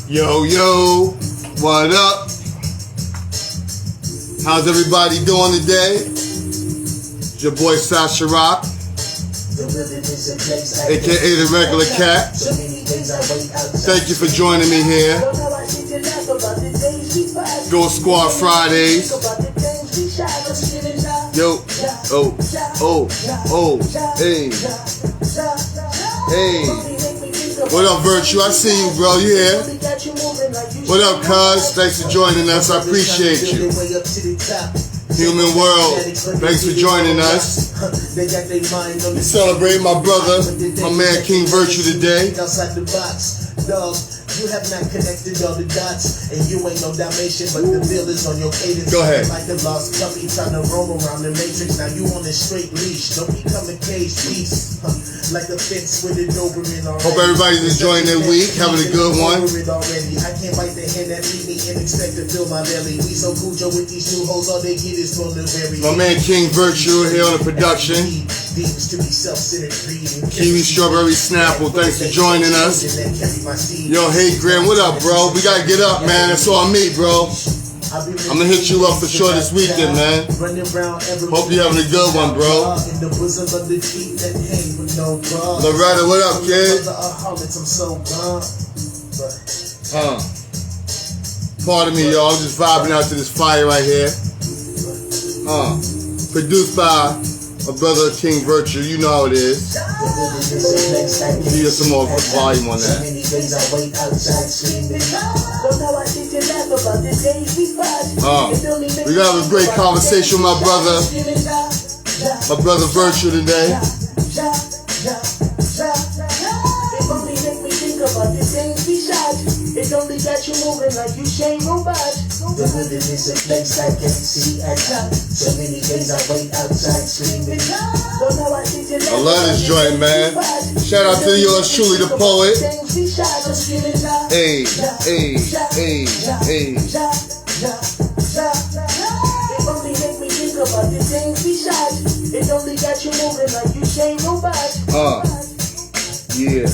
Yo, yo, what up? How's everybody doing today? It's your boy Sasha Rock, aka the Regular Cat. Thank you for joining me here. Go Squad Fridays. Yo, hey. Hey. What up, Virtue? I see you, bro. You here? What up, cuz? Thanks for joining us. I appreciate you. Human World, thanks for joining us. We celebrate my brother, my man King Virtue today. You have not connected all the dots, and you ain't no Dalmatian, but the bill is on your cadence. Go ahead. Like the lost puppy trying to roam around the matrix. Now you on a straight leash. Don't become a cage piece. Like a fence with a Doberman already. Hope everybody's enjoying their week, having a good one. I can't bite the hand that feed me and expect to fill my belly. We so cool, Joe, with these new hoes, all they get is from the very. My man King Virtue here on the production. Kiwi Strawberry Snapple, thanks for joining us. Yo, hey Graham, what up, bro? We gotta get up, man. That's all me, bro. I'm gonna hit you up for sure this weekend, man. Hope you're having a good one, bro. Loretta, what up, kid? Pardon me, y'all. I'm just vibing out to this fire right here. Produced by my brother King Virtue, you know how it is. Give you some more volume on that. We got a great conversation with my brother Virtue today. It only got you moving like you Shane Robot. The wilderness is a place I can see at top. So many days I wait outside screaming. I love this joint, man. Shout out to yours truly, the poet. Hey, hey, hey, hey. It only make me think about the things we shot. It only got you moving like you Shane Robot. Yeah.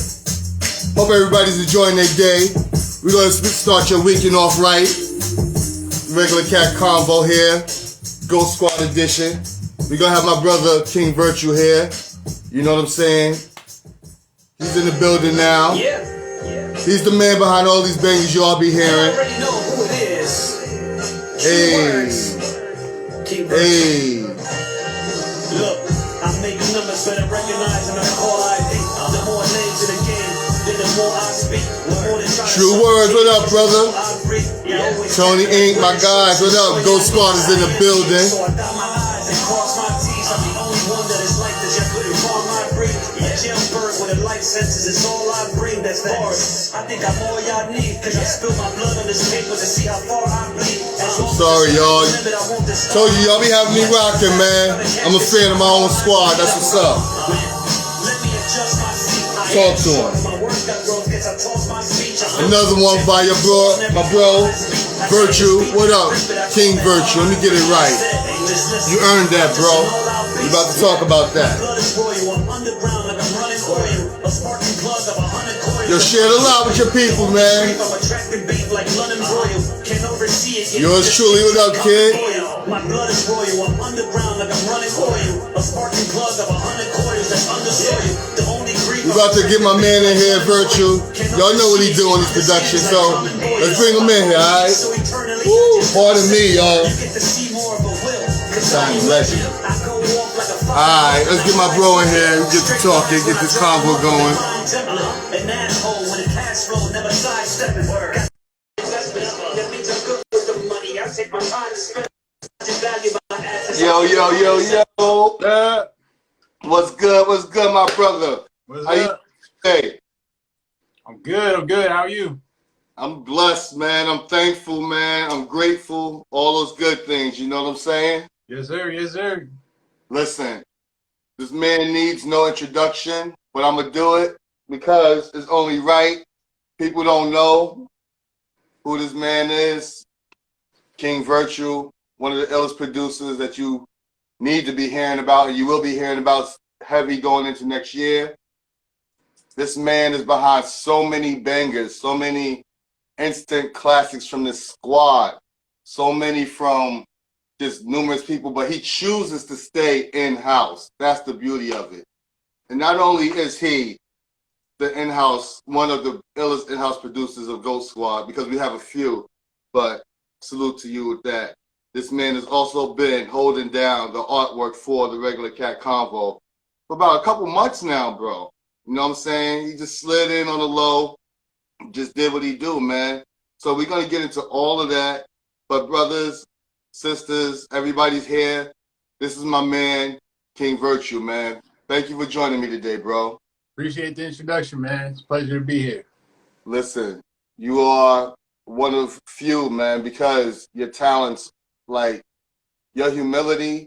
Hope everybody's enjoying their day. We're going to start your weekend off right. Regular Cat Convo here. Ghost Squad edition. We're going to have my brother King Virtue here. You know what I'm saying? He's in the building now. Yeah. He's the man behind all these bangers you all be hearing. I already know who it is. Hey. Hey. Look, I'm making numbers for the recognizing and call ID. The more names in the game. True words, what up, brother? Tony Inc., my guys, what up? Ghost Squad is in the building. I'm sorry, y'all. Told you, y'all be having me rocking, man. I'm a fan of my own squad, that's what's up. Talk to him. Another one by your bro, my bro, Virtue. What up, King Virtue? Let me get it right. You earned that, bro. We about to talk about that. Yo, share the love with your people, man. Yours truly, what up, kid? My blood is royal. I'm underground like I'm running oil. A sparking plug of 100 coils that's under soil. The only we about to get my man in here, Virtue. Y'all know what he do on this production, so let's bring him in here, alright? Woo! Pardon me, y'all. Legend. Alright, let's get my bro in here and get to talking, get this convo going. Yo, yo, yo, yo. What's good? What's good, my brother? What's How up? You hey. I'm good. How are you? I'm blessed, man. I'm thankful, man. I'm grateful. All those good things, you know what I'm saying? Yes, sir. Yes, sir. Listen, this man needs no introduction, but I'm going to do it because it's only right. People don't know who this man is. King Virtue, one of the illest producers that you need to be hearing about, and you will be hearing about heavy going into next year. This man is behind so many bangers, so many instant classics from this squad. So many from just numerous people, but he chooses to stay in-house. That's the beauty of it. And not only is he the in-house, one of the illest in-house producers of Goat Squad, because we have a few, but salute to you with that. This man has also been holding down the artwork for the Regular Cat Convo for about a couple months now, bro. You know what I'm saying? He just slid in on the low, just did what he do, man. So we're going to get into all of that. But brothers, sisters, everybody's here. This is my man, King VIR2UE, man. Thank you for joining me today, bro. Appreciate the introduction, man. It's a pleasure to be here. Listen, you are one of few, man, because your talents, like your humility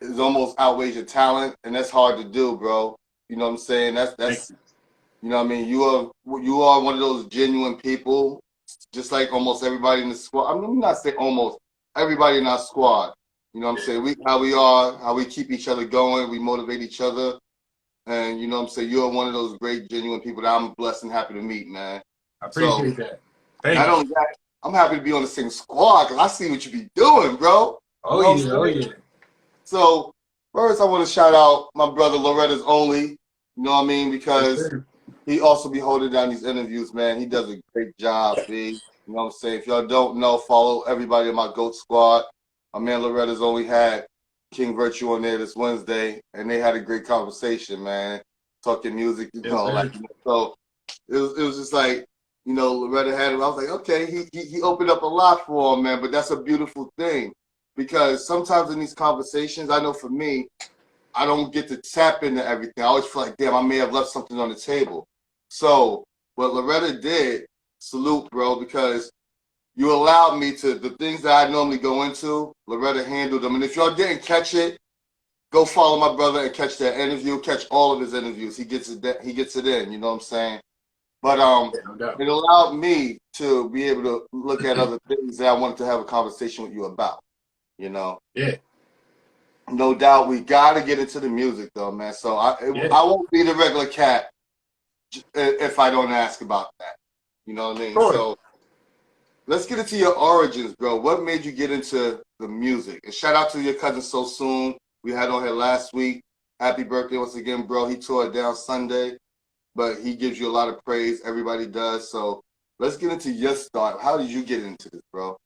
is almost outweighs your talent, and that's hard to do, bro. You know what I'm saying? That's you know what I mean? You are one of those genuine people, just like almost everybody in the squad. I mean, not say almost everybody in our squad. You know what I'm saying? How we keep each other going, we motivate each other. And you know what I'm saying? You're one of those great, genuine people that I'm blessed and happy to meet, man. I appreciate that. Thank you. Not only that, I'm happy to be on the same squad because I see what you be doing, bro. Oh, yeah, oh, yeah. So, first I want to shout out my brother Loretta's Only, you know what I mean? Because he also be holding down these interviews, man. He does a great job, B. You know what I'm saying? If y'all don't know, follow everybody in my GOAT squad. My man Loretta's Only had King VIR2UE on there this Wednesday, and they had a great conversation, man. Talking music, you know, like, so it was just like, you know, Loretta had him. I was like, okay, he opened up a lot for him, man. But that's a beautiful thing, because sometimes in these conversations, I know for me, I don't get to tap into everything. I always feel like, damn, I may have left something on the table. So what Loretta did, salute, bro, because you allowed me to, the things that I normally go into, Loretta handled them. And if y'all didn't catch it, go follow my brother and catch that interview, catch all of his interviews. He gets it in, you know what I'm saying? But it allowed me to be able to look at other things that I wanted to have a conversation with you about, you know? Yeah. No doubt, we got to get into the music, though, man. So I won't be the regular cat if I don't ask about that. You know what I mean? Sure. So let's get into your origins, bro. What made you get into the music? And shout out to your cousin So Soon. We had on here last week. Happy birthday once again, bro. He tore it down Sunday, but he gives you a lot of praise. Everybody does. So let's get into your start. How did you get into this, bro?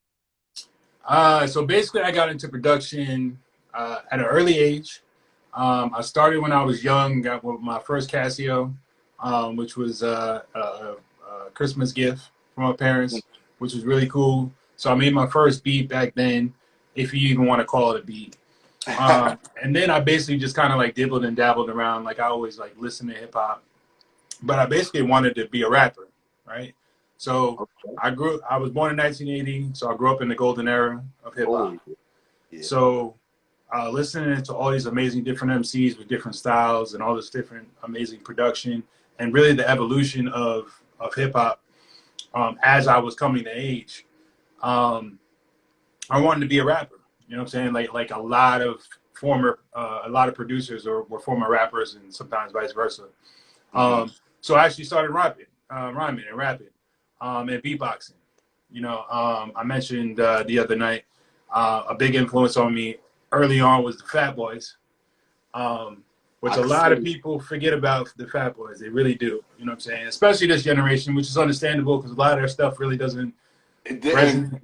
So basically, I got into production at an early age. I started when I was young, got my first Casio, which was a Christmas gift from my parents, which was really cool. So I made my first beat back then, if you even want to call it a beat. And then I basically just kind of like dibbled and dabbled around. Like I always like listened to hip hop, but I basically wanted to be a rapper, right? So I was born in 1980, so I grew up in the golden era of hip hop. Yeah. So listening to all these amazing different MCs with different styles and all this different amazing production, and really the evolution of hip hop as I was coming to age, I wanted to be a rapper. You know what I'm saying? Like a lot of producers were former rappers, and sometimes vice versa. So I actually started rhyming and rapping, and beatboxing. You know, I mentioned the other night, a big influence on me early on was the Fat Boys, which a lot of people forget about the Fat Boys. They really do. You know what I'm saying? Especially this generation, which is understandable because a lot of their stuff really doesn't resonate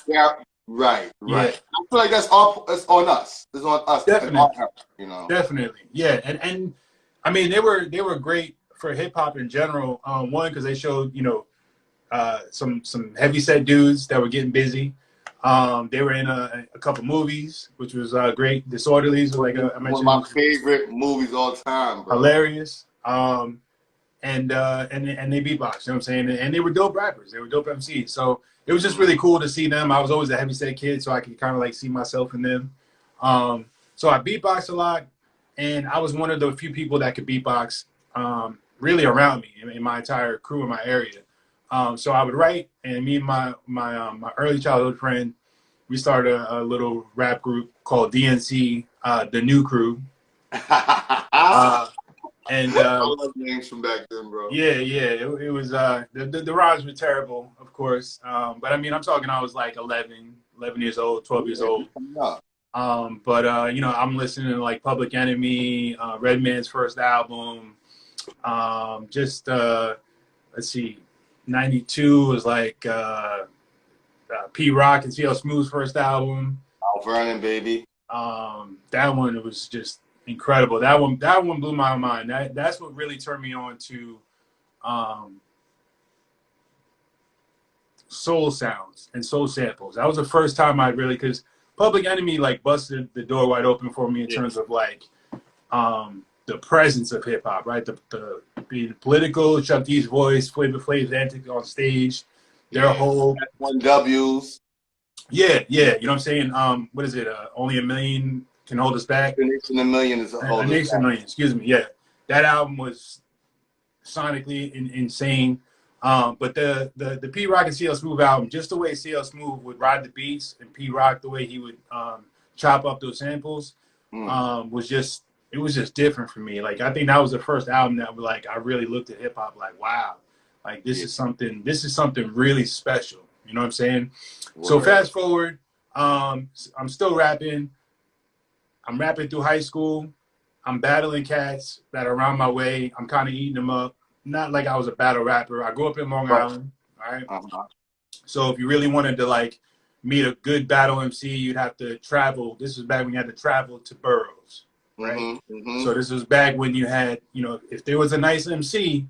now. Right. Yeah. I feel like it's on us. It's on us. Definitely. You know. Definitely. Yeah. And I mean, they were great for hip hop in general. One, because they showed, you know, some heavy set dudes that were getting busy. They were in a couple movies, which was great. Disorderlies, like I mentioned, one of my favorite movies all time, bro. Hilarious. And they beatbox, you know what I'm saying? And they were dope rappers. They were dope MCs. So it was just really cool to see them. I was always a heavyset kid, so I could kind of like see myself in them. So I beatboxed a lot, and I was one of the few people that could beatbox really around me in my entire crew in my area. So I would write, and me and my early childhood friend, we started a little rap group called DNC, the New Crew. And I love names from back then, bro. yeah, it was the rhymes were terrible, of course. But I mean, I'm talking I was like 11 years old, 12 years old. But you know, I'm listening to like Public Enemy, Redman's first album. Just let's see, 92 was like P Rock and CL Smooth's first album. Mount Vernon, baby. That one, it was just incredible. That one blew my mind. That's what really turned me on to soul sounds and soul samples. That was the first time I really, because Public Enemy like busted the door wide open for me in terms of like the presence of hip hop, right? The being political, Chuck D's voice, Flavor Flav's antics on stage, their whole One W's. Yeah, you know what I'm saying? What is it? Only a Million Can Hold Us Back. A Nation of Millions is A Nation of Millions, excuse me. Yeah, that album was sonically insane. But the P Rock and CL Smooth album, just the way CL Smooth would ride the beats and P Rock the way he would chop up those samples, was just different for me. Like I think that was the first album that like I really looked at hip hop like, wow, like this is something really special. You know what I'm saying? Word. So fast forward, I'm still rapping. I'm rapping through high school. I'm battling cats that are around my way. I'm kind of eating them up. Not like I was a battle rapper. I grew up in Long Island, all right? So if you really wanted to like meet a good battle MC, you'd have to travel. This was back when you had to travel to boroughs, right? So this was back when you had, you know, if there was a nice MC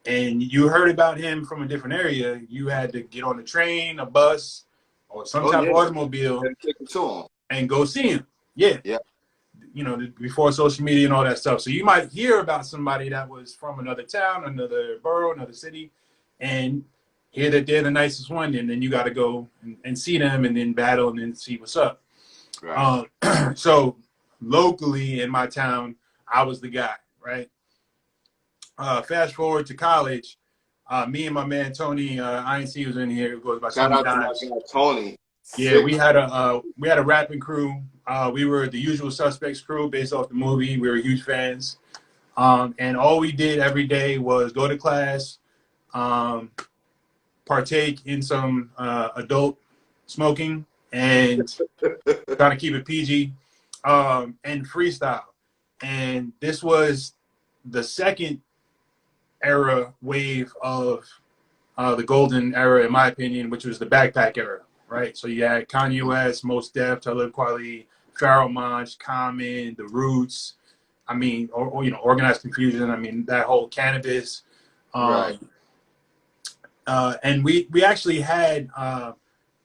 and you heard about him from a different area, you had to get on a train, a bus, or some type of automobile and go see him. Yeah. You know, before social media and all that stuff. So you might hear about somebody that was from another town, another borough, another city, and hear that they're the nicest one, and then you got to go and see them and then battle and then see what's up. Right. So locally in my town, I was the guy, right? Fast forward to college, me and my man Tony, INC was in here. It goes by sometimes. Tony. Yeah, we had a rapping crew. We were the Usual Suspects crew based off the movie. We were huge fans. And all we did every day was go to class, partake in some adult smoking, and try to keep it PG, and freestyle. And this was the second wave of the golden era, in my opinion, which was the backpack era. Right, so you had Kanye West, Mos Def, Talib Kweli, Pharoah Monch, Common, The Roots. I mean, or you know, Organized Confusion. I mean, that whole cannabis. Right. And we actually had,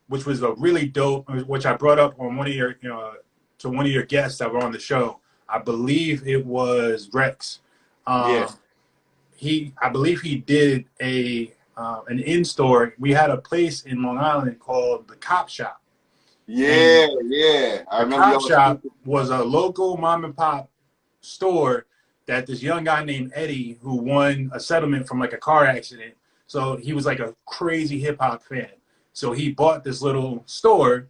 which was a really dope, which I brought up on one of your, you know, to one of your guests that were on the show. I believe it was Rex. I believe he did an in-store. We had a place in Long Island called the Cop Shop. I remember. Cop Shop was a local mom and pop store that this young guy named Eddie, who won a settlement from like a car accident. So he was like a crazy hip hop fan. So he bought this little store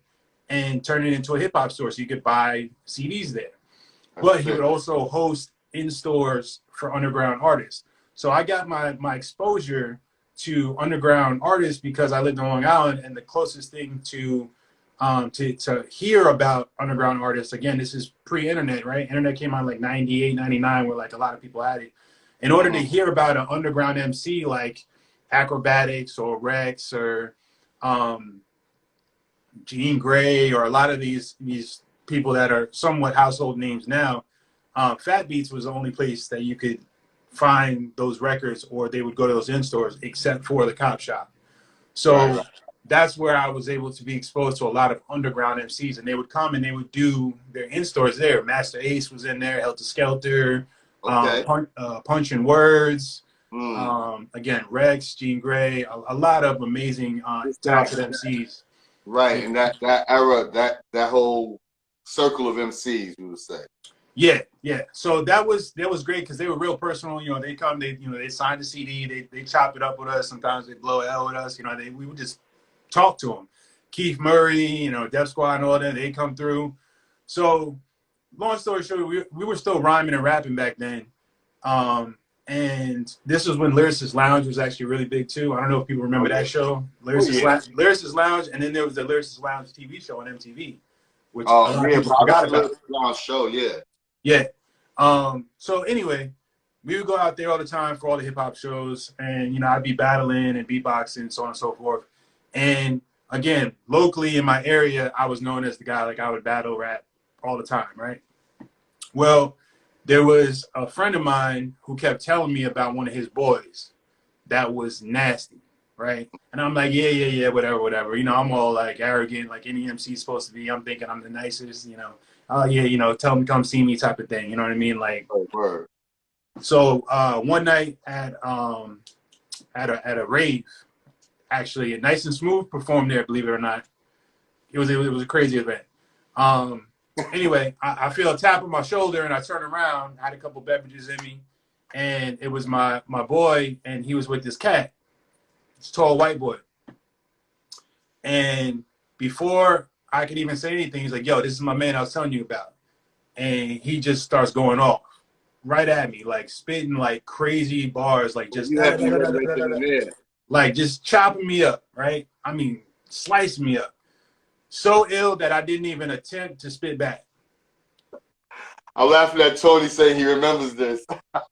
and turned it into a hip hop store, so you could buy CDs there. But he would also host in stores for underground artists. So I got my exposure to underground artists because I lived in Long Island, and the closest thing to hear about underground artists, again, this is pre-internet, right? Internet came out like 98, 99, where like a lot of people had it. In order to hear about an underground MC like Acrobatics or Rex or Jean Grey or a lot of these people that are somewhat household names now, Fat Beats was the only place that you could find those records, or they would go to those in-stores, except for the Cop Shop. So that's where I was able to be exposed to a lot of underground MCs, and they would come and they would do their in-stores there. Master Ace was in there, Helter Skelter, Punch and Words, again, Rex, Jean Grey, a lot of amazing talented MCs. Right, and that era, that whole circle of MCs, we would say. Yeah. So that was great because they were real personal. You know, they come, they signed the CD, they chop it up with us. Sometimes they blow L with us. You know, we would just talk to them. Keith Murray, you know, Def Squad and all that, they come through. So long story short, we were still rhyming and rapping back then. And this was when Lyricist Lounge was actually really big too. I don't know if people remember that show, Lyricist Lounge, and then there was the Lyricist Lounge TV show on MTV, which a lot of people forgot about. Lounge show, yeah. Yeah. So anyway, we would go out there all the time for all the hip hop shows, and you know, I'd be battling and beatboxing, so on and so forth. And again, locally in my area, I was known as the guy, like I would battle rap all the time, right? Well, there was a friend of mine who kept telling me about one of his boys that was nasty, right? And I'm like, yeah, whatever. You know, I'm all like arrogant, like any MC is supposed to be. I'm thinking I'm the nicest, you know. Oh yeah, you know, tell him to come see me type of thing. You know what I mean? Like, so one night at a rave, actually, Nice and Smooth performed there, believe it or not. It was a crazy event. Anyway, I feel a tap on my shoulder and I turn around. I had a couple beverages in me, and it was my boy, and he was with this cat, this tall white boy. And before I could even say anything, he's like, "Yo, this is my man I was telling you about," and he just starts going off right at me, like spitting like crazy bars, like just like just chopping me up, right? I mean, slicing me up. So ill that I didn't even attempt to spit back. I'm laughing at Tony saying he remembers this.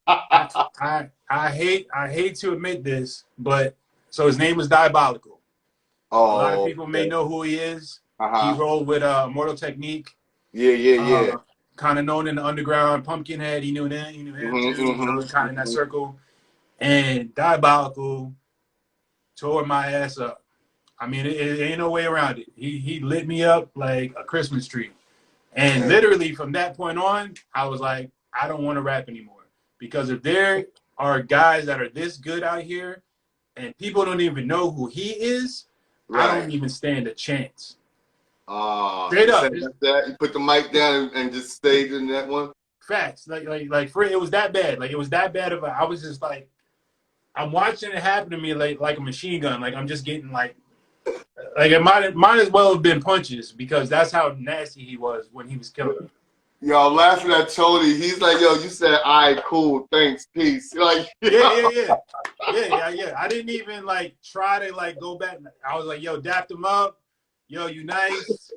I hate to admit this, but so his name was Diabolical. Oh, a lot of people may know who he is. He rolled with Mortal Technique. Yeah. Kind of known in the underground. Pumpkinhead, he knew him too. You know, kind of in that circle. And Diabolical tore my ass up. I mean, it ain't no way around it. He lit me up like a Christmas tree. And literally from that point on, I was like, I don't want to rap anymore. Because if there are guys that are this good out here and people don't even know who he is, I don't even stand a chance. Straight up. You put the mic down and just stayed in that one? Facts. Like for it was that bad. Like it was that bad I was just like, I'm watching it happen to me like a machine gun. Like I'm just getting like it might as well have been punches because that's how nasty he was when he was killing me. Yo, I'm laughing at Tony. He's like, yo, you said, all right, cool, thanks, peace. Like, yeah. I didn't even like try to like go back. I was like, yo, dapped him up. Yo, you nice.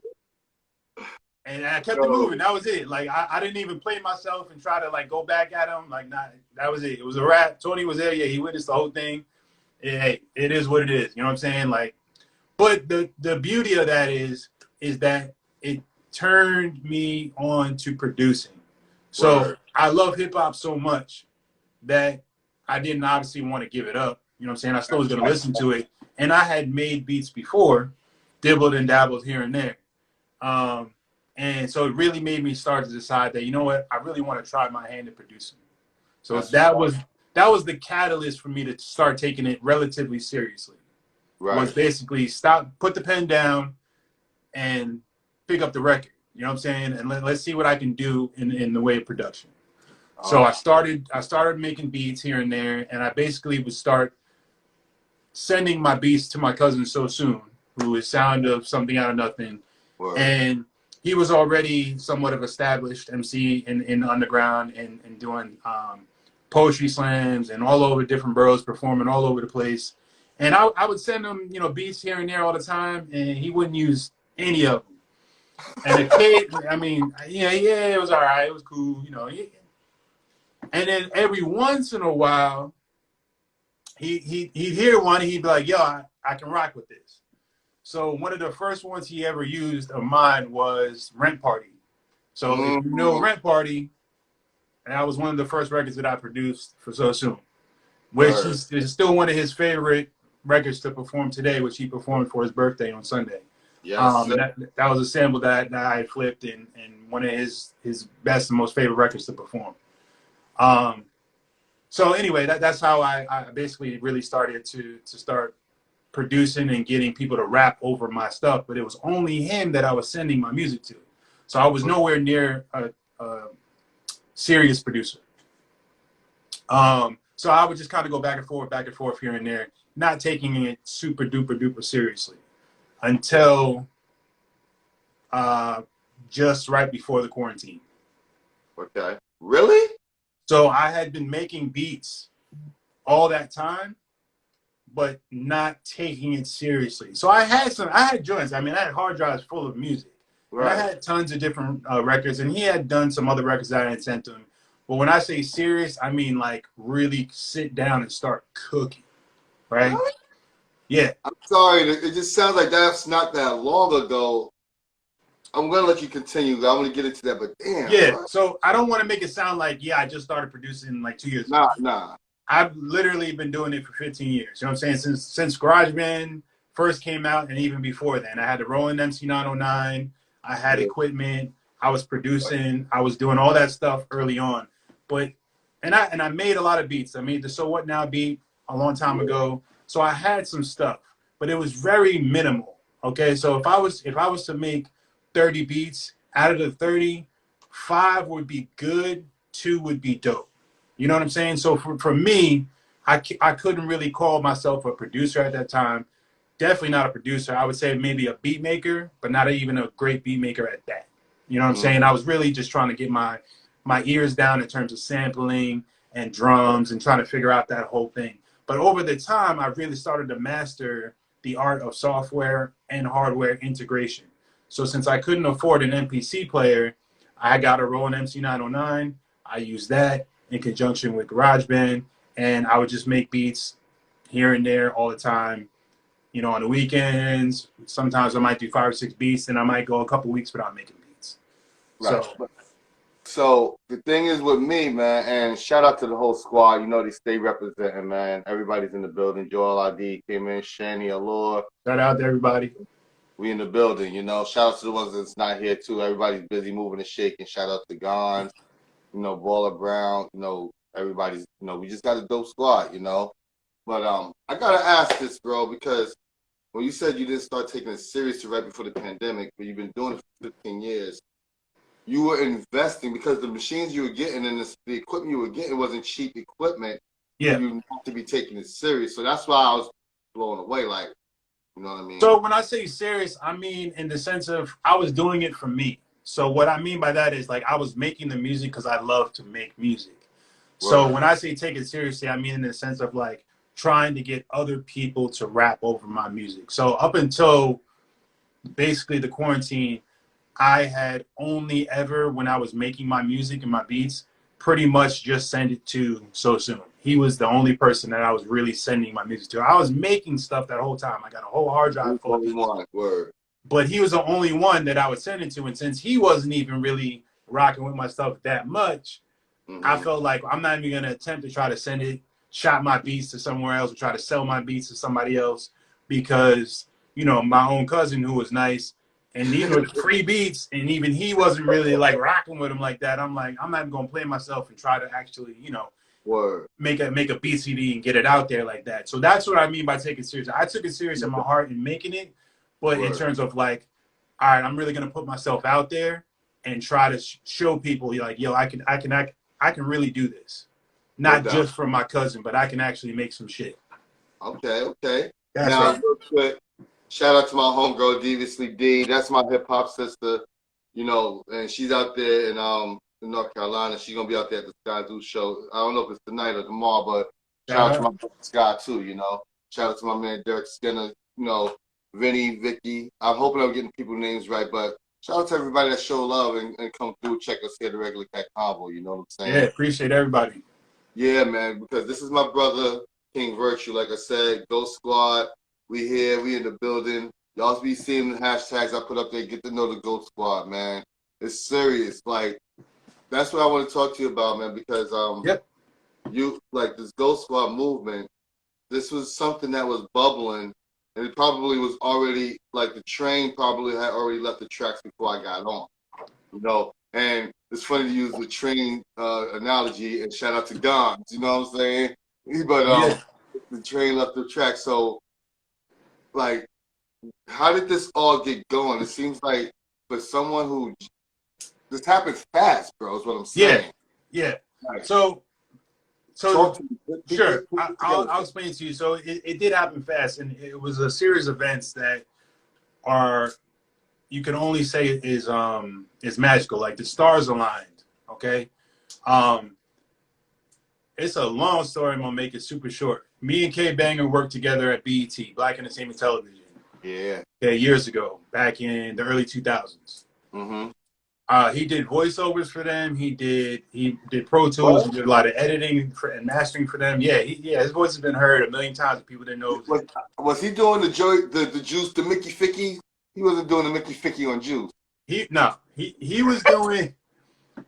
And I kept it moving. That was it. Like I didn't even play myself and try to like go back at him. Like, nah, that was it. It was a wrap. Tony was there. Yeah, he witnessed the whole thing. Hey, it is what it is. You know what I'm saying? Like, but the beauty of that is that it turned me on to producing. So I love hip hop so much that I didn't obviously want to give it up. You know what I'm saying? I still was going to listen to it. And I had made beats before, dibbled and dabbled here and there. And so it really made me start to decide that, you know what, I really want to try my hand at producing. So that was the catalyst for me to start taking it relatively seriously. Was basically put the pen down and pick up the record. You know what I'm saying? And let's see what I can do in the way of production. So I started making beats here and there, and I basically would start sending my beats to my cousin So Soon, who is Sound of Something Out of Nothing. And he was already somewhat of established MC in the underground and doing poetry slams and all over different boroughs, performing all over the place. And I would send him, you know, beats here and there all the time, and he wouldn't use any of them. And the kid, I mean, yeah, it was all right. It was cool, you know. And then every once in a while, he'd hear one, and he'd be like, yo, I can rock with this. So one of the first ones he ever used of mine was Rent Party. So if you know Rent Party, and that was one of the first records that I produced for So Soon, which is still one of his favorite records to perform today, which he performed for his birthday on Sunday. That was a sample that I had flipped and one of his best and most favorite records to perform. So anyway, that's how I basically really started to start producing and getting people to rap over my stuff. But it was only him that I was sending my music to. So I was nowhere near a serious producer. So I would just kind of go back and forth here and there, not taking it super duper seriously until just right before the quarantine. Okay. Really? So I had been making beats all that time, but not taking it seriously. So I had joints. I mean, I had hard drives full of music. And I had tons of different records, and he had done some other records that I had sent to him. But when I say serious, I mean like really sit down and start cooking, right? Really? Yeah. I'm sorry, it just sounds like that's not that long ago. I'm gonna let you continue. I'm gonna get into that, but damn. Yeah. What? So I don't want to make it sound like, yeah, I just started producing like 2 years ago. Nah. I've literally been doing it for 15 years. You know what I'm saying? Since GarageBand first came out, and even before then, I had the Roland MC909. I had equipment. I was producing. I was doing all that stuff early on. But and I made a lot of beats. I made the So What Now beat a long time ago. So I had some stuff, but it was very minimal. Okay, so if I was to make 30 beats, out of the 30, 5 would be good, 2 would be dope. You know what I'm saying? So for me, I couldn't really call myself a producer at that time. Definitely not a producer. I would say maybe a beat maker, but not even a great beat maker at that. You know what I'm saying? I was really just trying to get my ears down in terms of sampling and drums and trying to figure out that whole thing. But over the time, I really started to master the art of software and hardware integration. So since I couldn't afford an MPC player, I got a Roland MC909. I used that in conjunction with GarageBand, and I would just make beats here and there all the time. You know, on the weekends, sometimes I might do 5 or 6 beats, and I might go a couple weeks without making beats. Right. So the thing is with me, man, and shout out to the whole squad. You know, they stay representing, man. Everybody's in the building. Joel ID came in, Shani, Allure. Shout out to everybody. We in the building, you know. Shout out to the ones that's not here too. Everybody's busy moving and shaking. Shout out to Gons, you know, Baller Brown, you know, everybody's, you know, we just got a dope squad, you know. But I gotta ask this, bro, because when you said you didn't start taking it seriously right before the pandemic, but you've been doing it for 15 years, you were investing because the machines you were getting and the equipment you were getting wasn't cheap equipment. Yeah. For you not to be taking it serious. So that's why I was blown away, like, you know what I mean? So when I say serious, I mean in the sense of I was doing it for me. So what I mean by that is like I was making the music because I love to make music. So when I say take it seriously, I mean in the sense of like trying to get other people to rap over my music. So up until basically the quarantine, I had only ever, when I was making my music and my beats, pretty much just send it to So Soon. He was the only person that I was really sending my music to. I was making stuff that whole time. I got a whole hard drive full of beats. But he was the only one that I would send it to. And since he wasn't even really rocking with my stuff that much, I felt like I'm not even going to attempt to try to send it, shop my beats to somewhere else, or try to sell my beats to somebody else because, you know, my own cousin who was nice, and these were free beats, and even he wasn't really like rocking with them like that. I'm like, I'm not even gonna play myself and try to actually, you know, make a beat CD and get it out there like that. So that's what I mean by taking it serious. I took it serious in my heart and making it, but in terms of like, all right, I'm really gonna put myself out there and try to show people like, yo, I can really do this, not just for my cousin, but I can actually make some shit. Okay. That's now, right. real quick, shout out to my homegirl, Deviously D. That's my hip hop sister, you know, and she's out there in North Carolina. She's gonna be out there at the Sky Zoo show. I don't know if it's tonight or tomorrow, but shout out to my brother Sky too, you know. Shout out to my man Derek Skinner, you know, Vinny, Vicky. I'm hoping I'm getting people's names right, but shout out to everybody that show love and come through, check us here at the Regular Cat Convo, you know what I'm saying? Yeah, appreciate everybody. Yeah, man, because this is my brother, King Virtue. Like I said, Ghost Squad, we here, we in the building. Y'all be seeing the hashtags I put up there, get to know the Ghost Squad, man. It's serious. Like, that's what I want to talk to you about, man, because you, like, this Ghost Squad movement, this was something that was bubbling, and it probably was already, like, the train probably had already left the tracks before I got on, you know? And it's funny to use the train analogy, and shout out to Gons, you know what I'm saying? But the train left the track. So, like, how did this all get going? It seems like for someone who, this happened fast, bro, is what I'm saying. Yeah. Like, so sure, I'll explain to you. So it did happen fast, and it was a series of events that are, you can only say is magical, like the stars aligned. Okay. it's a long story. I'm gonna make it super short. Me and K Banger worked together at BET, Black Entertainment Television. Yeah. Yeah, years ago, back in the early 2000s. Mm-hmm. He did voiceovers for them. He did Pro Tools. What? He did a lot of editing and mastering for them. Yeah, his voice has been heard a million times. People didn't know. Was he doing the Juice, the Mickey Ficky? He wasn't doing the Mickey Ficky on Juice. He was doing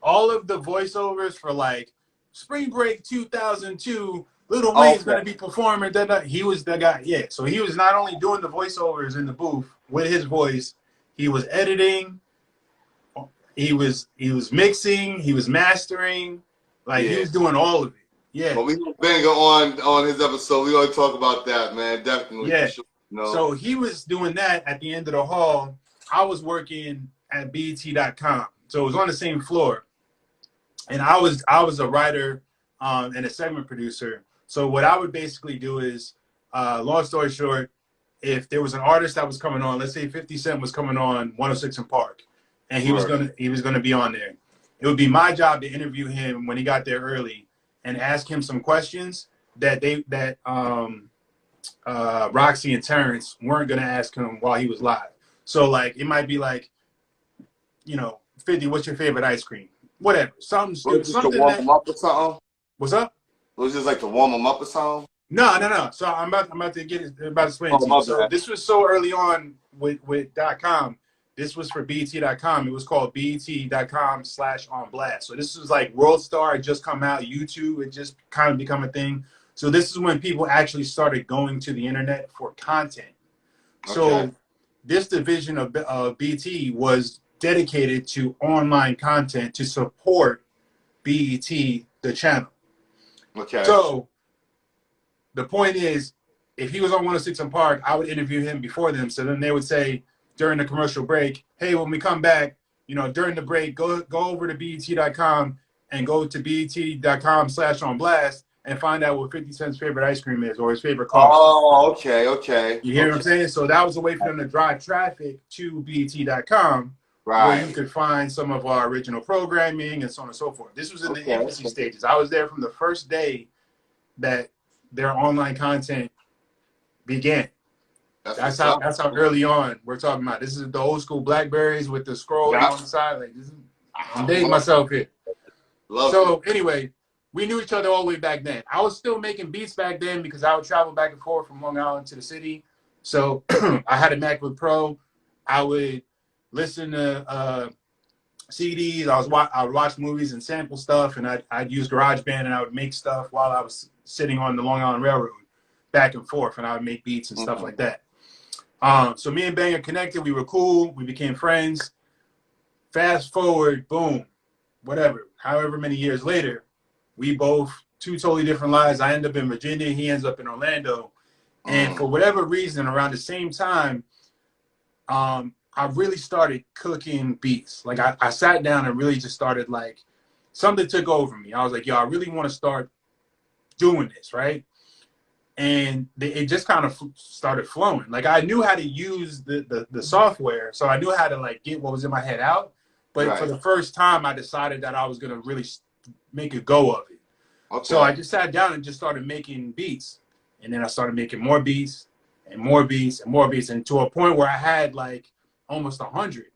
all of the voiceovers for like Spring Break 2002. Lil Wayne's gonna be performing. He was the guy. Yeah, so he was not only doing the voiceovers in the booth with his voice, he was editing. He was mixing, he was mastering, like he was doing all of it. Yeah. But we have Banger on his episode. We're gonna talk about that, man. Definitely. Yeah. For sure. No. So he was doing that at the end of the hall. I was working at BET.com. So it was on the same floor. And I was a writer and a segment producer. So what I would basically do is, long story short, if there was an artist that was coming on, let's say 50 Cent was coming on 106 in Park, and he was gonna be on there. It would be my job to interview him when he got there early and ask him some questions that Roxy and Terrence weren't gonna ask him while he was live. So like it might be like, 50, what's your favorite ice cream? Whatever. Something stupid. Something to warm him up or something? What's up? It was just like to warm him up or something? No. So I'm about to explain to you. So this was so early on with .com. This was for BET.com. It was called BET.com/on blast. So this was like World Star had just come out, YouTube had just kind of become a thing. So this is when people actually started going to the internet for content. Okay. So this division of BET was dedicated to online content to support BET, the channel. Okay. So the point is, if he was on 106 in Park, I would interview him before them. So then they would say during the commercial break, hey, when we come back, during the break, go over to BET.com and go to BET.com/on blast and find out what 50 Cent's favorite ice cream is or his favorite coffee. Oh, okay. You hear what I'm saying? So that was a way for them to drive traffic to BET.com, where you could find some of our original programming and so on and so forth. This was in the infancy stages. I was there from the first day that their online content began. That's how early on we're talking about. This is the old school Blackberries with the scroll on the side. Like I'm dating myself here. Anyway, we knew each other all the way back then. I was still making beats back then because I would travel back and forth from Long Island to the city. So I had a MacBook Pro. I would listen to CDs. I would watch movies and sample stuff, and I'd use GarageBand and I would make stuff while I was sitting on the Long Island Railroad back and forth, and I would make beats and stuff like that. So me and Banger connected. We were cool. We became friends. Fast forward, boom, whatever, however many years later, we both, two totally different lives. I end up in Virginia. He ends up in Orlando. And for whatever reason, around the same time, I really started cooking beats. Like I sat down and really just started like, something took over me. I was like, yo, I really want to start doing this, right? And it just kind of started flowing. Like I knew how to use the software, so I knew how to like get what was in my head out. But for the first time, I decided that I was gonna really make a go of it. Okay. So I just sat down and just started making beats, and then I started making more beats and more beats and more beats, and to a point where I had like almost 100.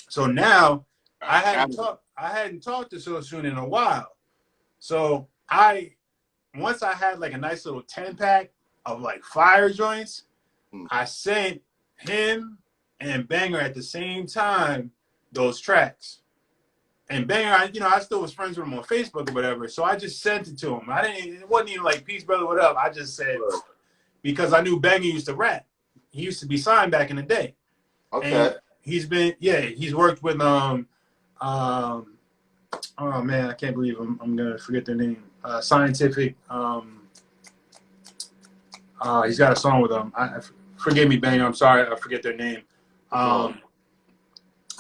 So now I hadn't talked to So Soon in a while. So once I had like a nice little 10-pack of like fire joints, I sent him and Banger at the same time those tracks. And Banger, I still was friends with him on Facebook or whatever, so I just sent it to him. It wasn't even like, peace, brother, what up? I just said, because I knew Banger used to rap. He used to be signed back in the day. Okay. And he's worked with, oh man, I can't believe I'm going to forget their name. Scientific, he's got a song with them. Forgive me, Banger, I'm sorry, I forget their name.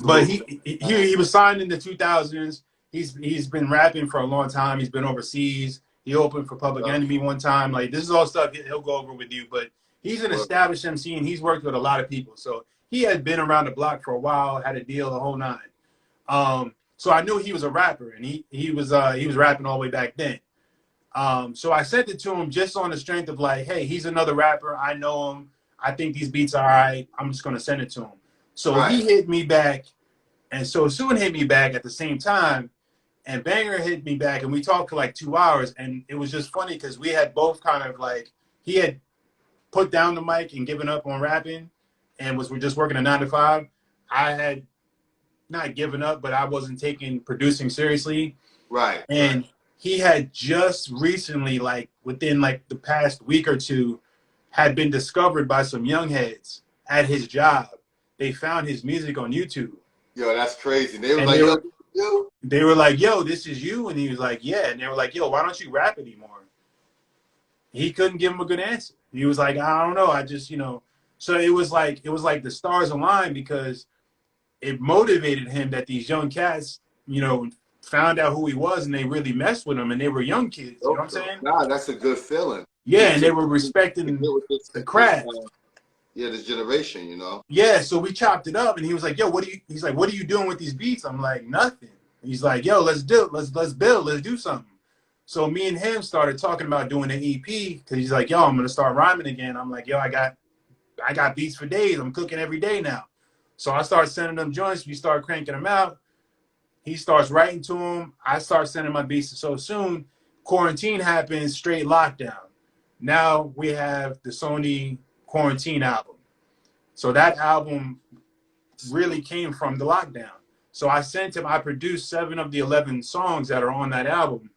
But he was signed in the 2000s. He's been rapping for a long time. He's been overseas. He opened for Public Enemy one time. Like, this is all stuff he'll go over with you. But he's an established MC, and he's worked with a lot of people. So he had been around the block for a while, had a deal, the whole nine. So I knew he was a rapper, and he was rapping all the way back then. So I sent it to him just on the strength of like, hey, he's another rapper. I know him. I think these beats are all right. I'm just gonna send it to him. So he hit me back, and So Soon hit me back at the same time, and Banger hit me back, and we talked for like 2 hours, and it was just funny because we had both kind of like, he had put down the mic and given up on rapping, and we're just working a 9 to 5. I had not given up, but I wasn't taking producing seriously. Right. And he had just recently, like within like the past week or two, had been discovered by some young heads at his job. They found his music on YouTube. Yo, that's crazy. They were And like, yo. They were like, yo, this is you. And he was like, yeah. And they were like, yo, why don't you rap anymore? He couldn't give him a good answer. He was like, I don't know. I just, so it was like the stars aligned, because it motivated him that these young cats, found out who he was, and they really messed with him, and they were young kids. You know what I'm saying? Nah, that's a good feeling. Yeah, and they were respecting the craft. This generation, Yeah, so we chopped it up, and he was like, yo, he's like, what are you doing with these beats? I'm like, nothing. He's like, yo, let's build, let's do something. So me and him started talking about doing an EP, because he's like, yo, I'm gonna start rhyming again. I'm like, yo, I got beats for days. I'm cooking every day now. So I start sending them joints. We start cranking them out. He starts writing to him. I start sending my beats to So Soon. Quarantine happens, straight lockdown. Now we have the Sony Quarantine album. So that album really came from the lockdown. So I sent him, I produced 7 of the 11 songs that are on that album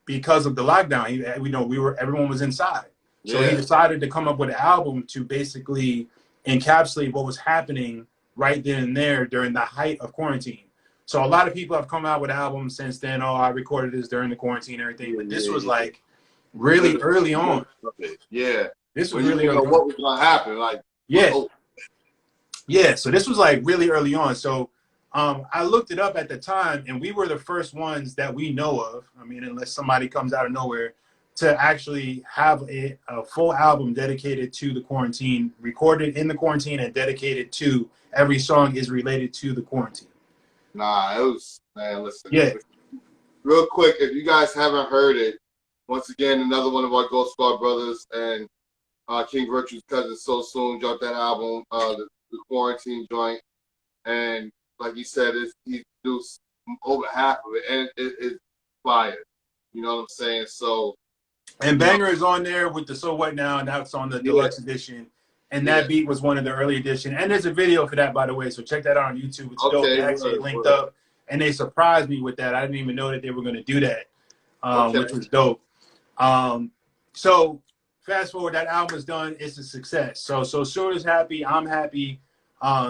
because of the lockdown. Everyone was inside. So he decided to come up with an album to basically encapsulate what was happening right then and there during the height of quarantine. So a lot of people have come out with albums since then. Oh, I recorded this during the quarantine and everything. But this was like really early on. Yeah. This was really early on. What was going to happen. Like, yeah. So this was like really early on. So I looked it up at the time, and we were the first ones that we know of. I mean, unless somebody comes out of nowhere, to actually have a full album dedicated to the quarantine, recorded in the quarantine, and dedicated to every song is related to the quarantine. Nah, it was, man, listen. Yeah. Real quick, if you guys haven't heard it, once again, another one of our Ghost Squad brothers and King Virtue's cousin So Soon dropped that album, the Quarantine joint. And like he said, he produced over half of it, and it's fire. You know what I'm saying? So, and Banger is on there with the So What Now, and that's on the deluxe edition. And that beat was one of the early edition. And there's a video for that, by the way. So check that out on YouTube. It's dope. They actually linked up, and they surprised me with that. I didn't even know that they were going to do that, which was dope. So fast forward, that album is done. It's a success. So Soon is happy. I'm happy.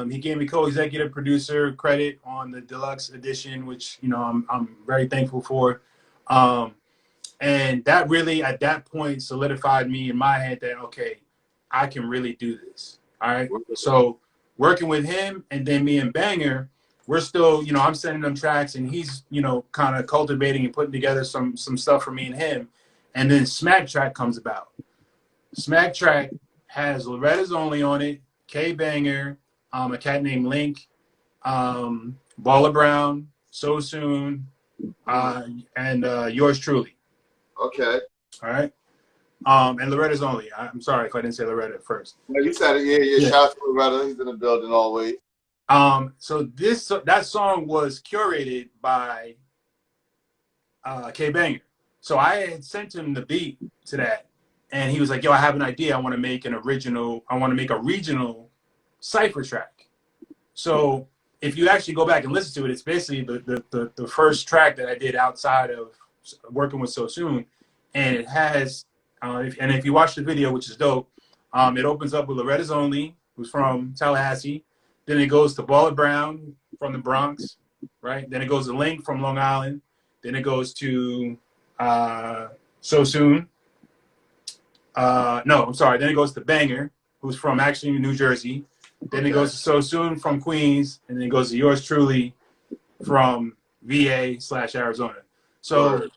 He gave me co-executive producer credit on the deluxe edition, which I'm very thankful for. And that really, at that point, solidified me in my head that, okay, I can really do this. All right. So working with him, and then me and Banger, we're still, I'm sending them tracks, and he's, kind of cultivating and putting together some stuff for me and him. And then Smack Track comes about. Smack Track has Loretta's Only on it, K Banger, a cat named Link, Baller Brown, So Soon, and yours truly. Okay. All right. And Loretta's Only. I'm sorry if I didn't say Loretta at first. No, you said it. Yeah. Shout out to Loretta. He's in the building always. So that song was curated by K Banger. So I had sent him the beat to that, and he was like, yo, I have an idea. I want to make a regional cypher track. So if you actually go back and listen to it, it's basically the first track that I did outside of working with So Soon. And it has, if you watch the video, which is dope, it opens up with Loretta's Only, who's from Tallahassee. Then it goes to Baller Brown from the Bronx, right? Then it goes to Link from Long Island. Then it goes to So Soon. No, I'm sorry. Then it goes to Banger, who's from actually New Jersey. Then it goes to So Soon from Queens. And then it goes to yours truly from VA/Arizona. So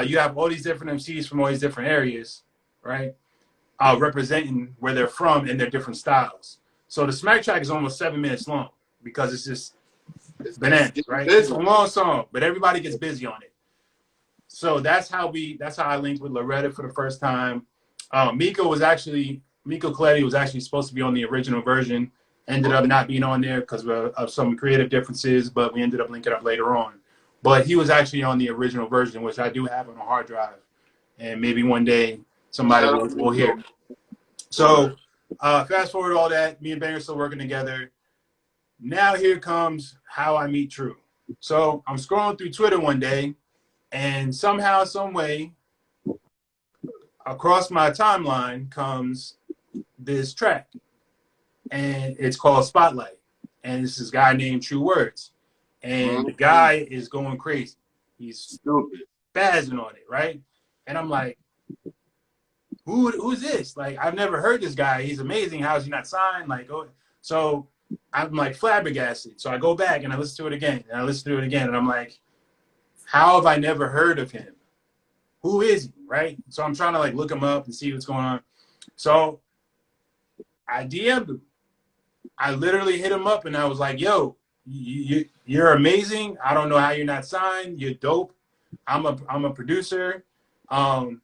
you have all these different MCs from all these different areas, right? Representing where they're from and their different styles. So the Smack Track is almost 7 minutes long because it's just bananas, right? It's a long song, but everybody gets busy on it. So that's how I linked with Loretta for the first time. Miko Coletti was actually supposed to be on the original version. Ended up not being on there because of some creative differences, but we ended up linking up later on. But he was actually on the original version, which I do have on a hard drive, and maybe one day somebody will hear. So fast forward all that, me and Banger still working together. Now here comes how I meet True. So I'm scrolling through Twitter one day, and somehow, some way, across my timeline comes this track, and it's called Spotlight. And it's this guy named True Words, and the guy is going crazy. He's spazzing on it, right? And I'm like, who's this? Like, I've never heard this guy. He's amazing. How is he not signed? Like, so I'm like flabbergasted. So I go back and I listen to it again, and I listen to it again, and I'm like, how have I never heard of him? Who is he, right? So I'm trying to like look him up and see what's going on. So I DM'd him. I literally hit him up and I was like, yo, you're amazing. I don't know how you're not signed. You're dope. I'm a producer. I'd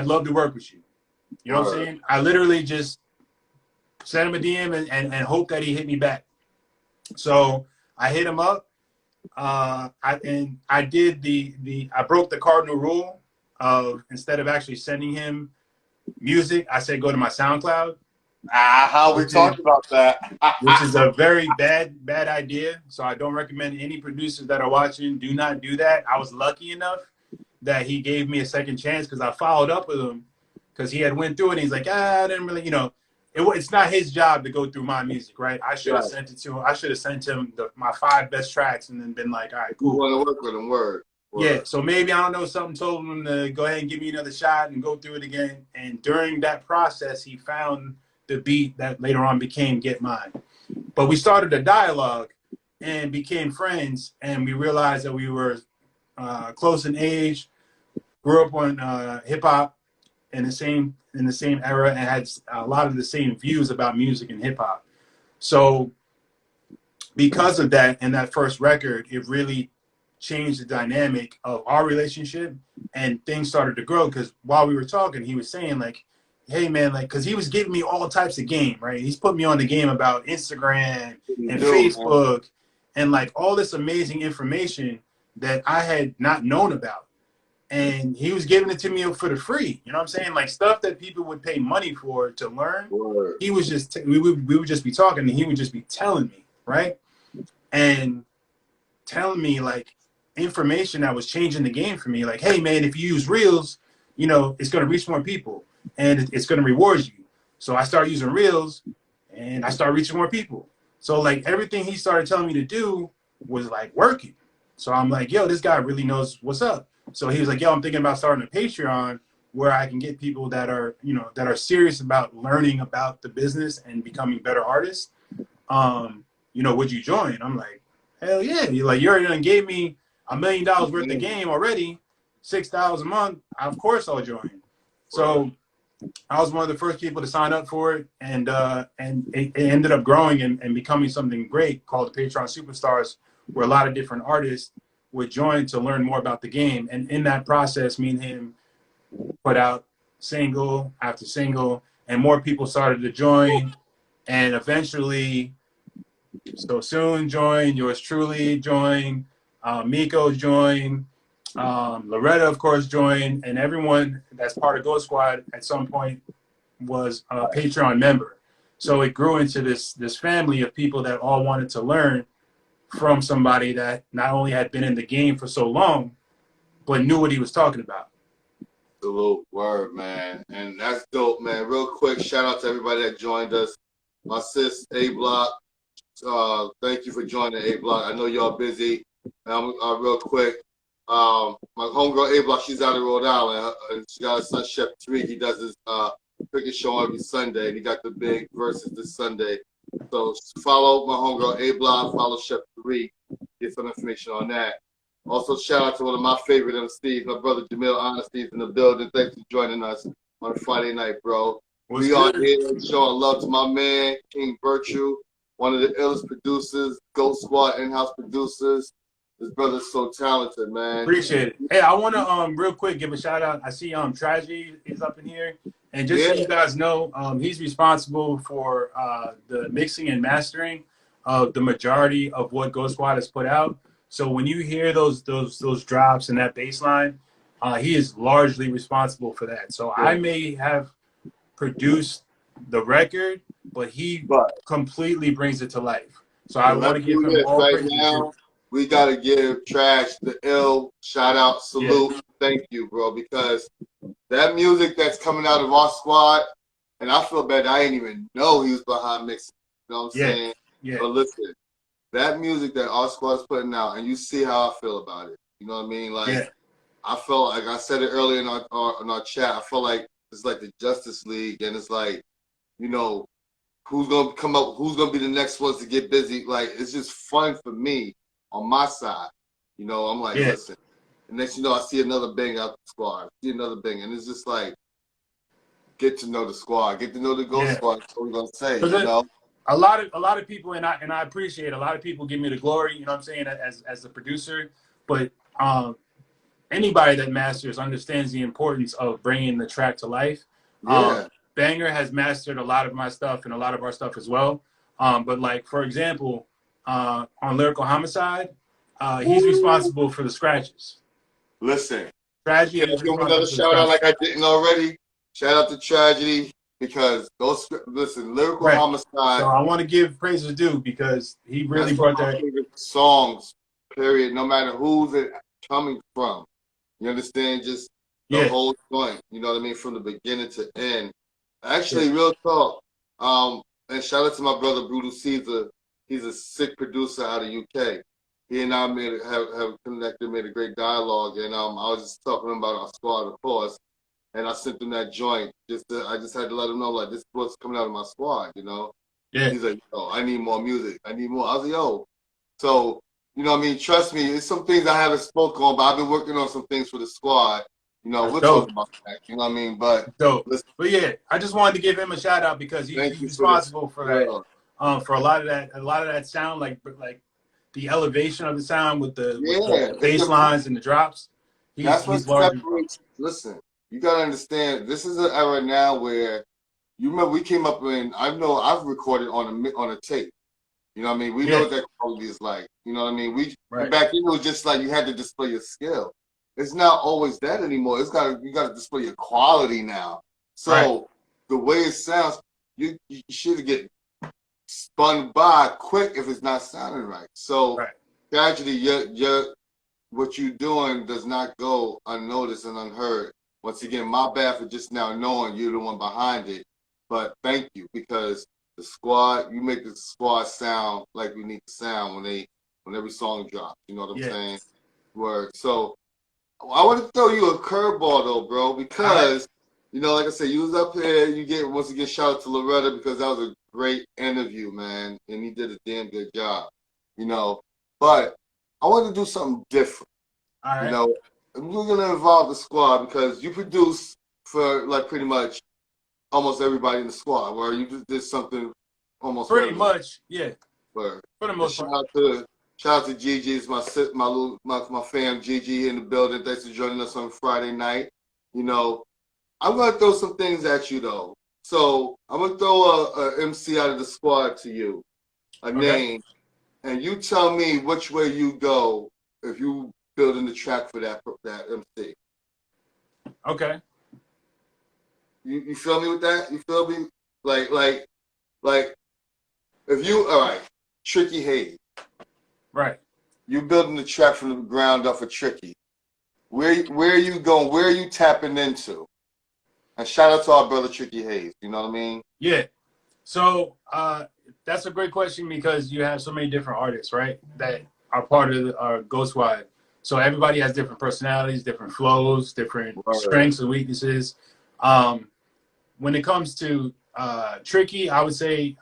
love to work with you. You know what I'm saying? I literally just sent him a DM and hope that he hit me back. So I hit him up. I broke the cardinal rule of, instead of actually sending him music, I said go to my SoundCloud. We talked about that. Which is a very bad idea. So I don't recommend any producers that are watching, do not do that. I was lucky enough that he gave me a second chance because I followed up with him because he had went through it. And he's like, I didn't really, it's not his job to go through my music, right? I should have sent it to him. I should have sent him my 5 best tracks and then been like, all right, cool. You want to work with him, word. Yeah, so maybe, I don't know, something told him to go ahead and give me another shot and go through it again. And during that process, he found the beat that later on became Get Mine. But we started a dialogue and became friends, and we realized that we were close in age, grew up on hip hop in the same era, and had a lot of the same views about music and hip hop. So because of that, and that first record, it really changed the dynamic of our relationship, and things started to grow. Because while we were talking, he was saying like, hey man, like, because he was giving me all types of game, right? He's put me on the game about Instagram and Facebook and like all this amazing information that I had not known about. And he was giving it to me for the free. You know what I'm saying? Like stuff that people would pay money for to learn. Word. He was just, we would just be talking and he would just be telling me, right? And telling me like information that was changing the game for me. Like, hey man, if you use Reels, it's going to reach more people and it's going to reward you. So I started using Reels and I started reaching more people. So like everything he started telling me to do was like working. So I'm like, yo, this guy really knows what's up. So he was like, yo, I'm thinking about starting a Patreon where I can get people that are, that are serious about learning about the business and becoming better artists. Would you join? I'm like, hell yeah. You're like, you already gave me $1 million worth of game already, $6,000 a month. Of course I'll join. So I was one of the first people to sign up for it, and it ended up growing and becoming something great called the Patreon Superstars, where a lot of different artists would join to learn more about the game. And in that process, me and him put out single after single, and more people started to join. And eventually, So Soon joined, yours truly joined, Miko joined, Loretta, of course, joined, and everyone that's part of Ghost Squad at some point was a Patreon member. So it grew into this family of people that all wanted to learn from somebody that not only had been in the game for so long, but knew what he was talking about. Absolute word, man. And that's dope, man. Real quick, shout out to everybody that joined us. My sis, A-Block, thank you for joining, A-Block. I know y'all busy. Real quick, my homegirl, A-Block, she's out of Rhode Island. And she got a son, Chef Tariq. He does his cricket show every Sunday. And he got the big verses this Sunday. So follow my homegirl, A-Block. Follow Chef Tariq. Get some information on that. Also, shout out to one of my favorite MCs, my brother Jamil Honesty's in the building. Thanks for joining us on a Friday night, bro. We are here showing love to my man, King VIR2UE, one of the illest producers, Ghost Squad in-house producers. This brother's so talented, man. Appreciate it. Hey, I want to real quick give a shout out. I see Tragedy is up in here, and just so you guys know, he's responsible for the mixing and mastering of the majority of what Ghost Squad has put out. So when you hear those drops and that bass line, he is largely responsible for that. So I may have produced the record, but he completely brings it to life. So I want to give him all right praise. now. We gotta give Trash the ill shout out, salute, thank you, bro, because that music that's coming out of our squad, and I feel bad I didn't even know he was behind mixing. You know what I'm saying? Yeah. But listen, that music that our squad's putting out, and you see how I feel about it. You know what I mean? Like I felt like I said it earlier in our chat. I feel like it's like the Justice League, and it's like, you know, who's gonna come up? Who's gonna be the next ones to get busy? Like it's just fun for me. On my side, you know, I'm like, listen. And next, you know, I see another bang out the squad. I see another bang, and it's just like, get to know the squad, get to know the Ghost Squad. That's what we're gonna say, you know. A lot of people, and I appreciate a lot of people give me the glory. You know what I'm saying, as the producer, but anybody that masters understands the importance of bringing the track to life. Banger has mastered a lot of my stuff and a lot of our stuff as well. But like for example. On Lyrical Homicide, he's responsible for the scratches. Listen, Tragedy. Give him another shout out like I didn't already. Shout out to Tragedy because those Lyrical Homicide. So I want to give praises due because he really brought that songs. Period. No matter who's it coming from, you understand? Just the whole joint. You know what I mean? From the beginning to end. Actually, real talk. And shout out to my brother Brutal Caesar. He's a sick producer out of UK. He and I have connected, made a great dialogue, and I was just talking about our squad, of course, and I sent him that joint. I just had to let him know, like, this is what's coming out of my squad, you know? He's like, yo, I need more music. I need more. I was like, yo. So, you know what I mean? Trust me, it's some things I haven't spoken on, but I've been working on some things for the squad. You know, we'll talk about that. You know what I mean? But yeah, I just wanted to give him a shout out because he's responsible for that. For a lot of that sound, like the elevation of the sound with the bass lines and the drops. That's what separates. Listen, you gotta understand. This is an era now where you remember we came up in. I know I've recorded on a tape. You know what I mean? We know what that quality is like. You know what I mean? Back then it was just like you had to display your skill. It's not always that anymore. You got to display your quality now. So the way it sounds, you should get spun by quick if it's not sounding right. So Tragedy, what you're doing does not go unnoticed and unheard. Once again, my bad for just now knowing you're the one behind it. But thank you, because the squad, you make the squad sound like we need to sound when every song drops. You know what I'm saying? Word. So I want to throw you a curveball though, bro, because you know, like I said, you was up here. Once again, shout out to Loretta because that was a great interview, man, and he did a damn good job. You know, but I want to do something different. You know, we're gonna involve the squad because you produce for like pretty much almost everybody in the squad. Where you just did something almost pretty much, Where for the most part. Shout out to Gigi, it's my fam Gigi in the building. Thanks for joining us on Friday night. You know, I'm gonna throw some things at you though. So I'm gonna throw a MC out of the squad to you, a name, and you tell me which way you go if you building the track for that MC. Okay. You feel me with that? You feel me? Like if you Tricky Hayes. Right. You building the track from the ground up for Tricky. Where are you going? Where are you tapping into? And shout out to our brother Tricky Hayes. You know what I mean? Yeah. So that's a great question because you have so many different artists, right, that are part of our Ghost Squad. So everybody has different personalities, different flows, different strengths and weaknesses. When it comes to Tricky, I would say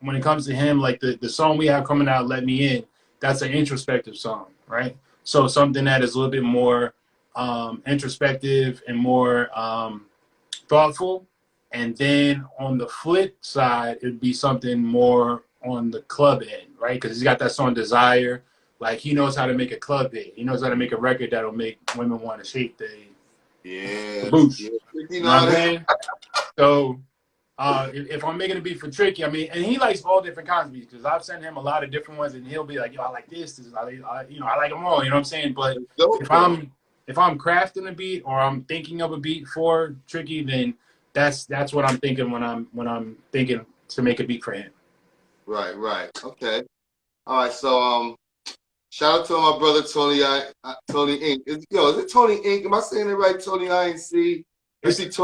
when it comes to him, like the song we have coming out, Let Me In, that's an introspective song, right? So something that is a little bit more introspective and more thoughtful. And then on the flip side, it'd be something more on the club end, right? Because he's got that song Desire, Like he knows how to make a club hit. He knows how to make a record that'll make women want to shake the boots. Yeah. You know what I'm saying? So if I'm making a beat for Tricky, I mean, and he likes all different kinds of beats because I've sent him a lot of different ones, and he'll be like, "Yo, I like this. I like them all." You know what I'm saying? But if I'm crafting a beat or I'm thinking of a beat for Tricky, then that's what I'm thinking when I'm thinking to make a beat for him. Right. Okay. All right. So shout out to my brother Tony Tony Inc. Is it Tony Inc? Am I saying it right? Tony INC. It's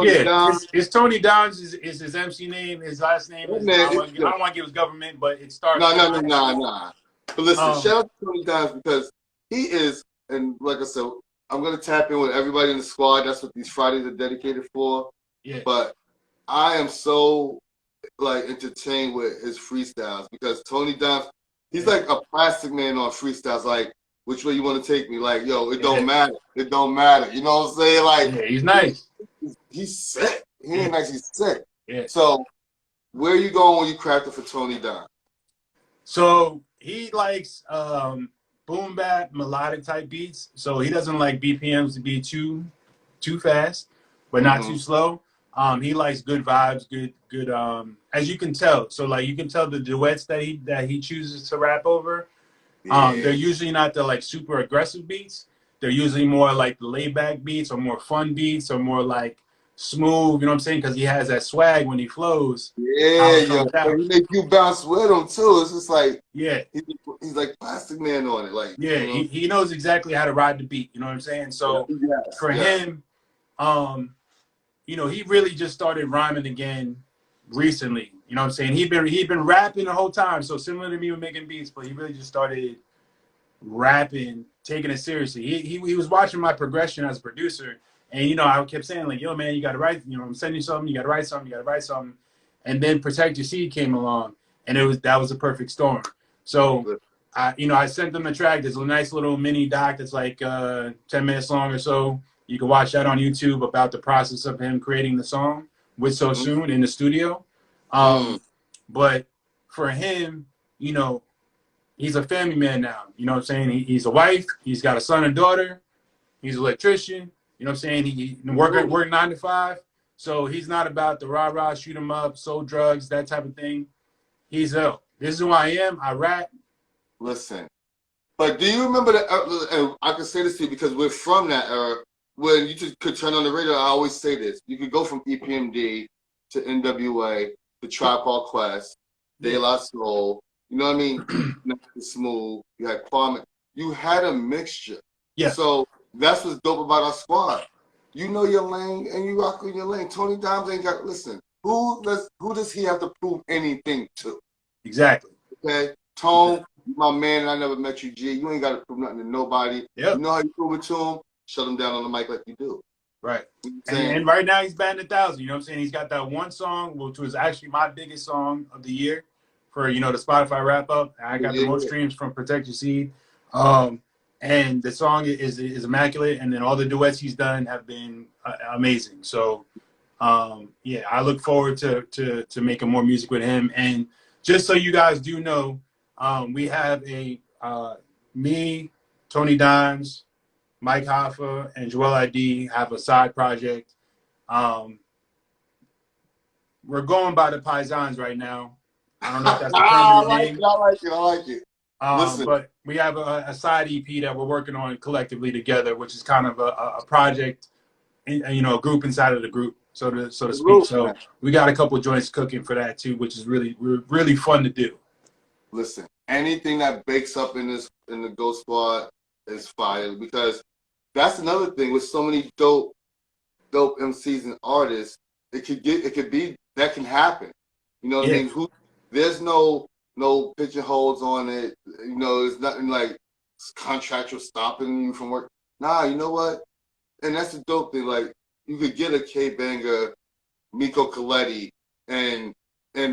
Tony Downs is his MC name. His last name is I don't want to give his government, but it starts. Nah. But listen, shout out to Tony Downs because he is, and like I said, I'm gonna tap in with everybody in the squad. That's what these Fridays are dedicated for. Yeah. But I am so like entertained with his freestyles because Tony Downs, he's like a plastic man on freestyles. Like, which way you want to take me? Like, yo, it don't matter. It don't matter. You know what I'm saying? Like, yeah, he's nice. He's sick. He ain't nice. He's sick. Yeah. So, where are you going when you craft it for Tony Downs? So he likes boom bap melodic type beats. So he doesn't like BPMs to be too fast, but not too slow. He likes good vibes, good as you can tell. So like you can tell the duets that he chooses to rap over. They're usually not the like super aggressive beats. They're usually more like the laid back beats or more fun beats or more like smooth, you know what I'm saying? Because he has that swag when he flows. Yeah, he make you bounce with him too. It's just like he's like Plastic Man on it. Like he knows exactly how to ride the beat, you know what I'm saying? So for him, he really just started rhyming again recently. You know what I'm saying? He'd been rapping the whole time, so similar to me with making beats, but he really just started rapping, taking it seriously. He was watching my progression as a producer, and I kept saying like, "Yo, man, you got to write. I'm sending you something. You got to write something. You got to write something." And then Protect Your Seed came along, and that was a perfect storm. So I sent them the track. There's a nice little mini doc that's like 10 minutes long or so. You can watch that on YouTube about the process of him creating the song with So Soon in the studio. But for him, he's a family man now. You know what I'm saying? He's a wife. He's got a son and daughter. He's an electrician. You know what I'm saying? He work 9 to 5. So he's not about the rah-rah, shoot him up, sold drugs, that type of thing. He's ill. This is who I am. I rap. Listen. But do you remember that? And I can say this to you because we're from that era when you just could turn on the radio. I always say this. You could go from EPMD to NWA to Tribe Called Quest, De La Soul. You know what I mean? Smooth. You had Kwame. You had a mixture. Yeah. So that's what's dope about our squad. You know your lane and you rock in your lane. Tony Dimes ain't got. Listen. Who does he have to prove anything to? Exactly. Okay. Tone, my man. I never met you, G. You ain't got to prove nothing to nobody. Yep. You know how you prove it to him? Shut him down on the mic like you do. Right. And right now he's batting 1,000. You know what I'm saying? He's got that one song, which was actually my biggest song of the year for, the Spotify wrap up. I got the most streams from Protect Your Seed. And the song is immaculate. And then all the duets he's done have been amazing. So, I look forward to making more music with him. And just so you guys do know, we have me, Tony Dimes, Mike Hoffa, and Joel ID have a side project. We're going by the Paisans right now. I don't know if that's the permanent name. I like it. But we have a side EP that we're working on collectively together, which is kind of a project, a group inside of the group, so to speak. So we got a couple joints cooking for that too, which is really fun to do. Listen, anything that bakes up in the Ghost Squad is fire because that's another thing with so many dope MCs and artists. That can happen. You know what I mean? There's no pigeonholes on it. There's nothing like contractual stopping you from work. Nah, you know what? And that's the dope thing. Like you could get a K Banger, Miko Coletti, and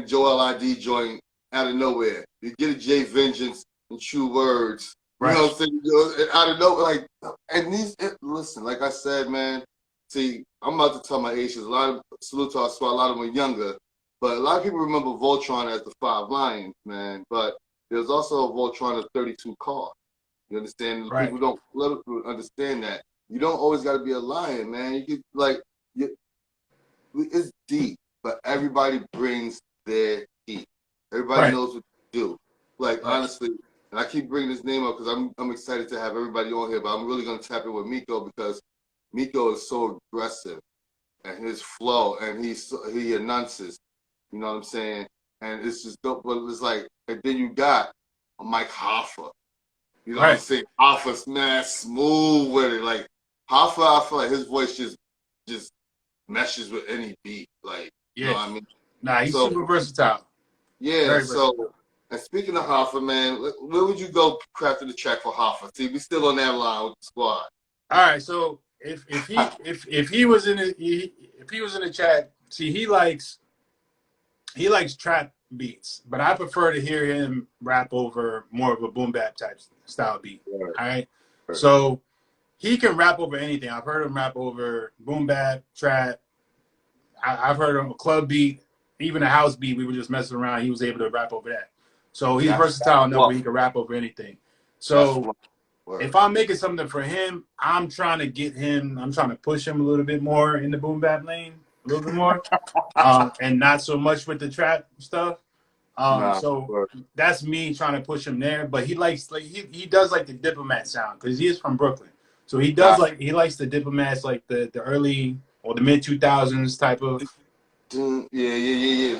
Joel ID joint out of nowhere. You get a J Vengeance and True Words. Right. You know what I'm saying? Out of nowhere, listen, like I said, man. See, I'm about to tell my age. Salute to our squad. A lot of them are younger. But a lot of people remember Voltron as the 5 Lions, man. But there's also a Voltron of 32 Car. You understand? Right. People don't understand that. You don't always got to be a lion, man. You could it's deep, but everybody brings their heat. Everybody Right. knows what to do. Like honestly, and I keep bringing this name up because I'm excited to have everybody on here, but I'm really gonna tap in with Miko because Miko is so aggressive and his flow and he announces. You know what I'm saying? And it's just dope. But it's like, and then you got Mike Hoffa. You know what I'm saying? Hoffa's man, smooth with it. Like Hoffa, I feel like his voice just meshes with any beat. Like, you know what I mean? Nah, he's super versatile. Yeah, Very so versatile. and speaking of Hoffa, man, where would you go crafting the track for Hoffa? See, we still on that line with the squad. All right, so if he was in the chat, see he likes trap beats, but I prefer to hear him rap over more of a boom bap type style beat. Right. All right, so he can rap over anything. I've heard him rap over boom bap, trap. I've heard him a club beat, even a house beat. We were just messing around. He was able to rap over that. So he's versatile enough where he can rap over anything. So if I'm making something for him, I'm trying to push him a little bit more in the boom bap lane, a little bit more, and not so much with the trap stuff. So that's me trying to push him there. But he likes he does like the Diplomat sound because he is from Brooklyn. So he does he likes the Diplomats, like the early or the mid 2000s type of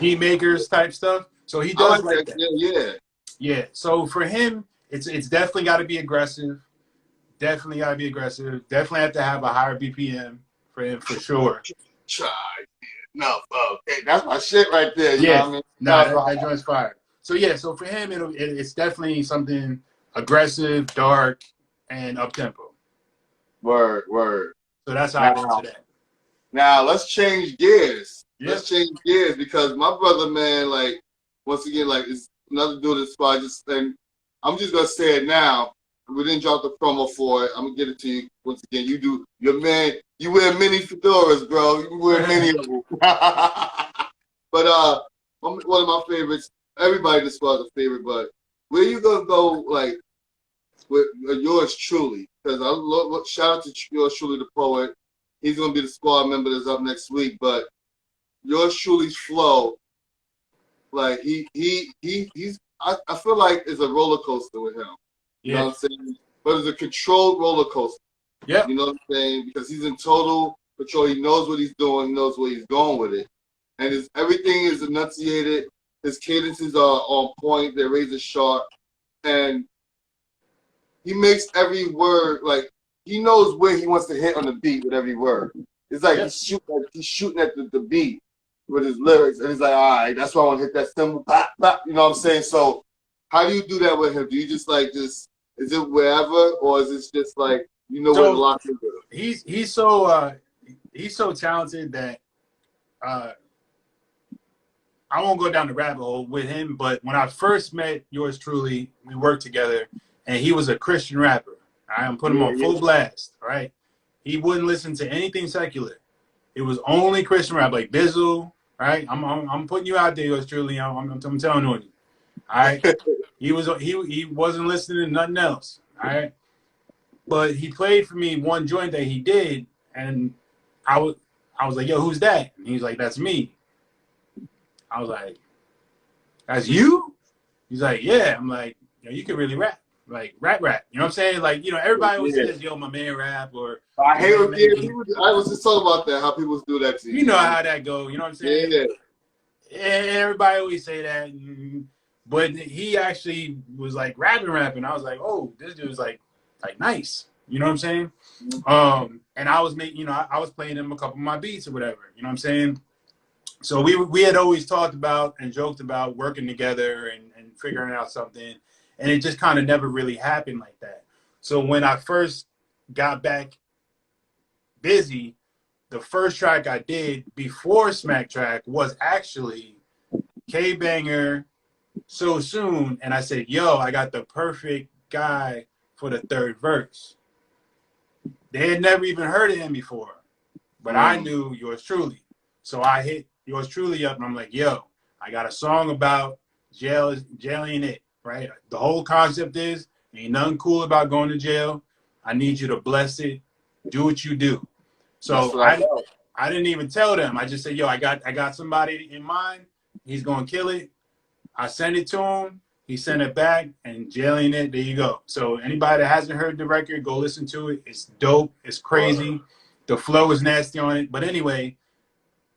beat makers type stuff. So he does like that. Yeah. So for him, it's definitely got to be aggressive. Definitely got to be aggressive. Definitely have to have a higher BPM for him for sure. No, okay, that's my shit right there. You know what I mean? No, that joint's fire. So yeah, so for him, it's definitely something aggressive, dark, and up tempo. Word. So that's how I go into that. Now let's change gears. Yep. Let's change gears because my brother, man, like once again, like it's another dude in the squad. And I'm just gonna say it now. We didn't drop the promo for it. I'm gonna get it to you once again. You do your man. You wear many fedoras, bro. You wear many of them. But one of my favorites. Everybody in the squad's a favorite. But where you gonna go, like with yours truly? Because I shout out to yours truly, the poet. He's gonna be the squad member that's up next week. But yours truly's flow, like he's. I feel like it's a roller coaster with him. You know what I'm saying? But it's a controlled roller coaster. Yeah. You know what I'm saying? Because he's in total control. He knows what he's doing. He knows where he's going with it. And everything is enunciated. His cadences are on point. They're razor sharp. And he makes every word, like, he knows where he wants to hit on the beat with every word. It's like he's shooting at the beat with his lyrics. And he's like, all right, that's why I want to hit that cymbal. Bop, bop. You know what I'm saying? So how do you do that with him? Do you just is it wherever, or is it just like where to lock into? He's so talented that I won't go down the rabbit hole with him. But when I first met yours truly, we worked together, and he was a Christian rapper. I'm putting him on full blast. Right? He wouldn't listen to anything secular. It was only Christian rap, like Bizzle. Right? I'm putting you out there, yours truly. I'm telling on you. All right. He wasn't listening to nothing else. All right. But he played for me one joint that he did, and I was like, yo, who's that? And he's like, that's me. I was like, that's you? He's like, yeah. I'm like, yo, you can really rap. Like rap. You know what I'm saying? Like, everybody always says, yo, my man rap, or I hate when I was just talking about that, how people do that to you. You know how that go, you know what I'm saying? Yeah. And everybody always say that. But he actually was like rapping. I was like, oh, this dude's like nice. You know what I'm saying? And I was making, I was playing him a couple of my beats or whatever. You know what I'm saying? So we had always talked about and joked about working together and figuring out something. And it just kind of never really happened like that. So when I first got back busy, the first track I did before Smack Track was actually K-Banger, So Soon, and I said, yo, I got the perfect guy for the third verse. They had never even heard of him before, but I knew yours truly. So I hit yours truly up, and I'm like, yo, I got a song about jailing it, right? The whole concept is Ain't nothing cool about going to jail. I need you to bless it. Do what you do. So I didn't even tell them. I just said, yo, I got somebody in mind. He's gonna kill it. I sent it to him. He sent it back, and jailing it. There you go. So anybody that hasn't heard the record, go listen to it. It's dope. It's crazy. The flow is nasty on it. But anyway,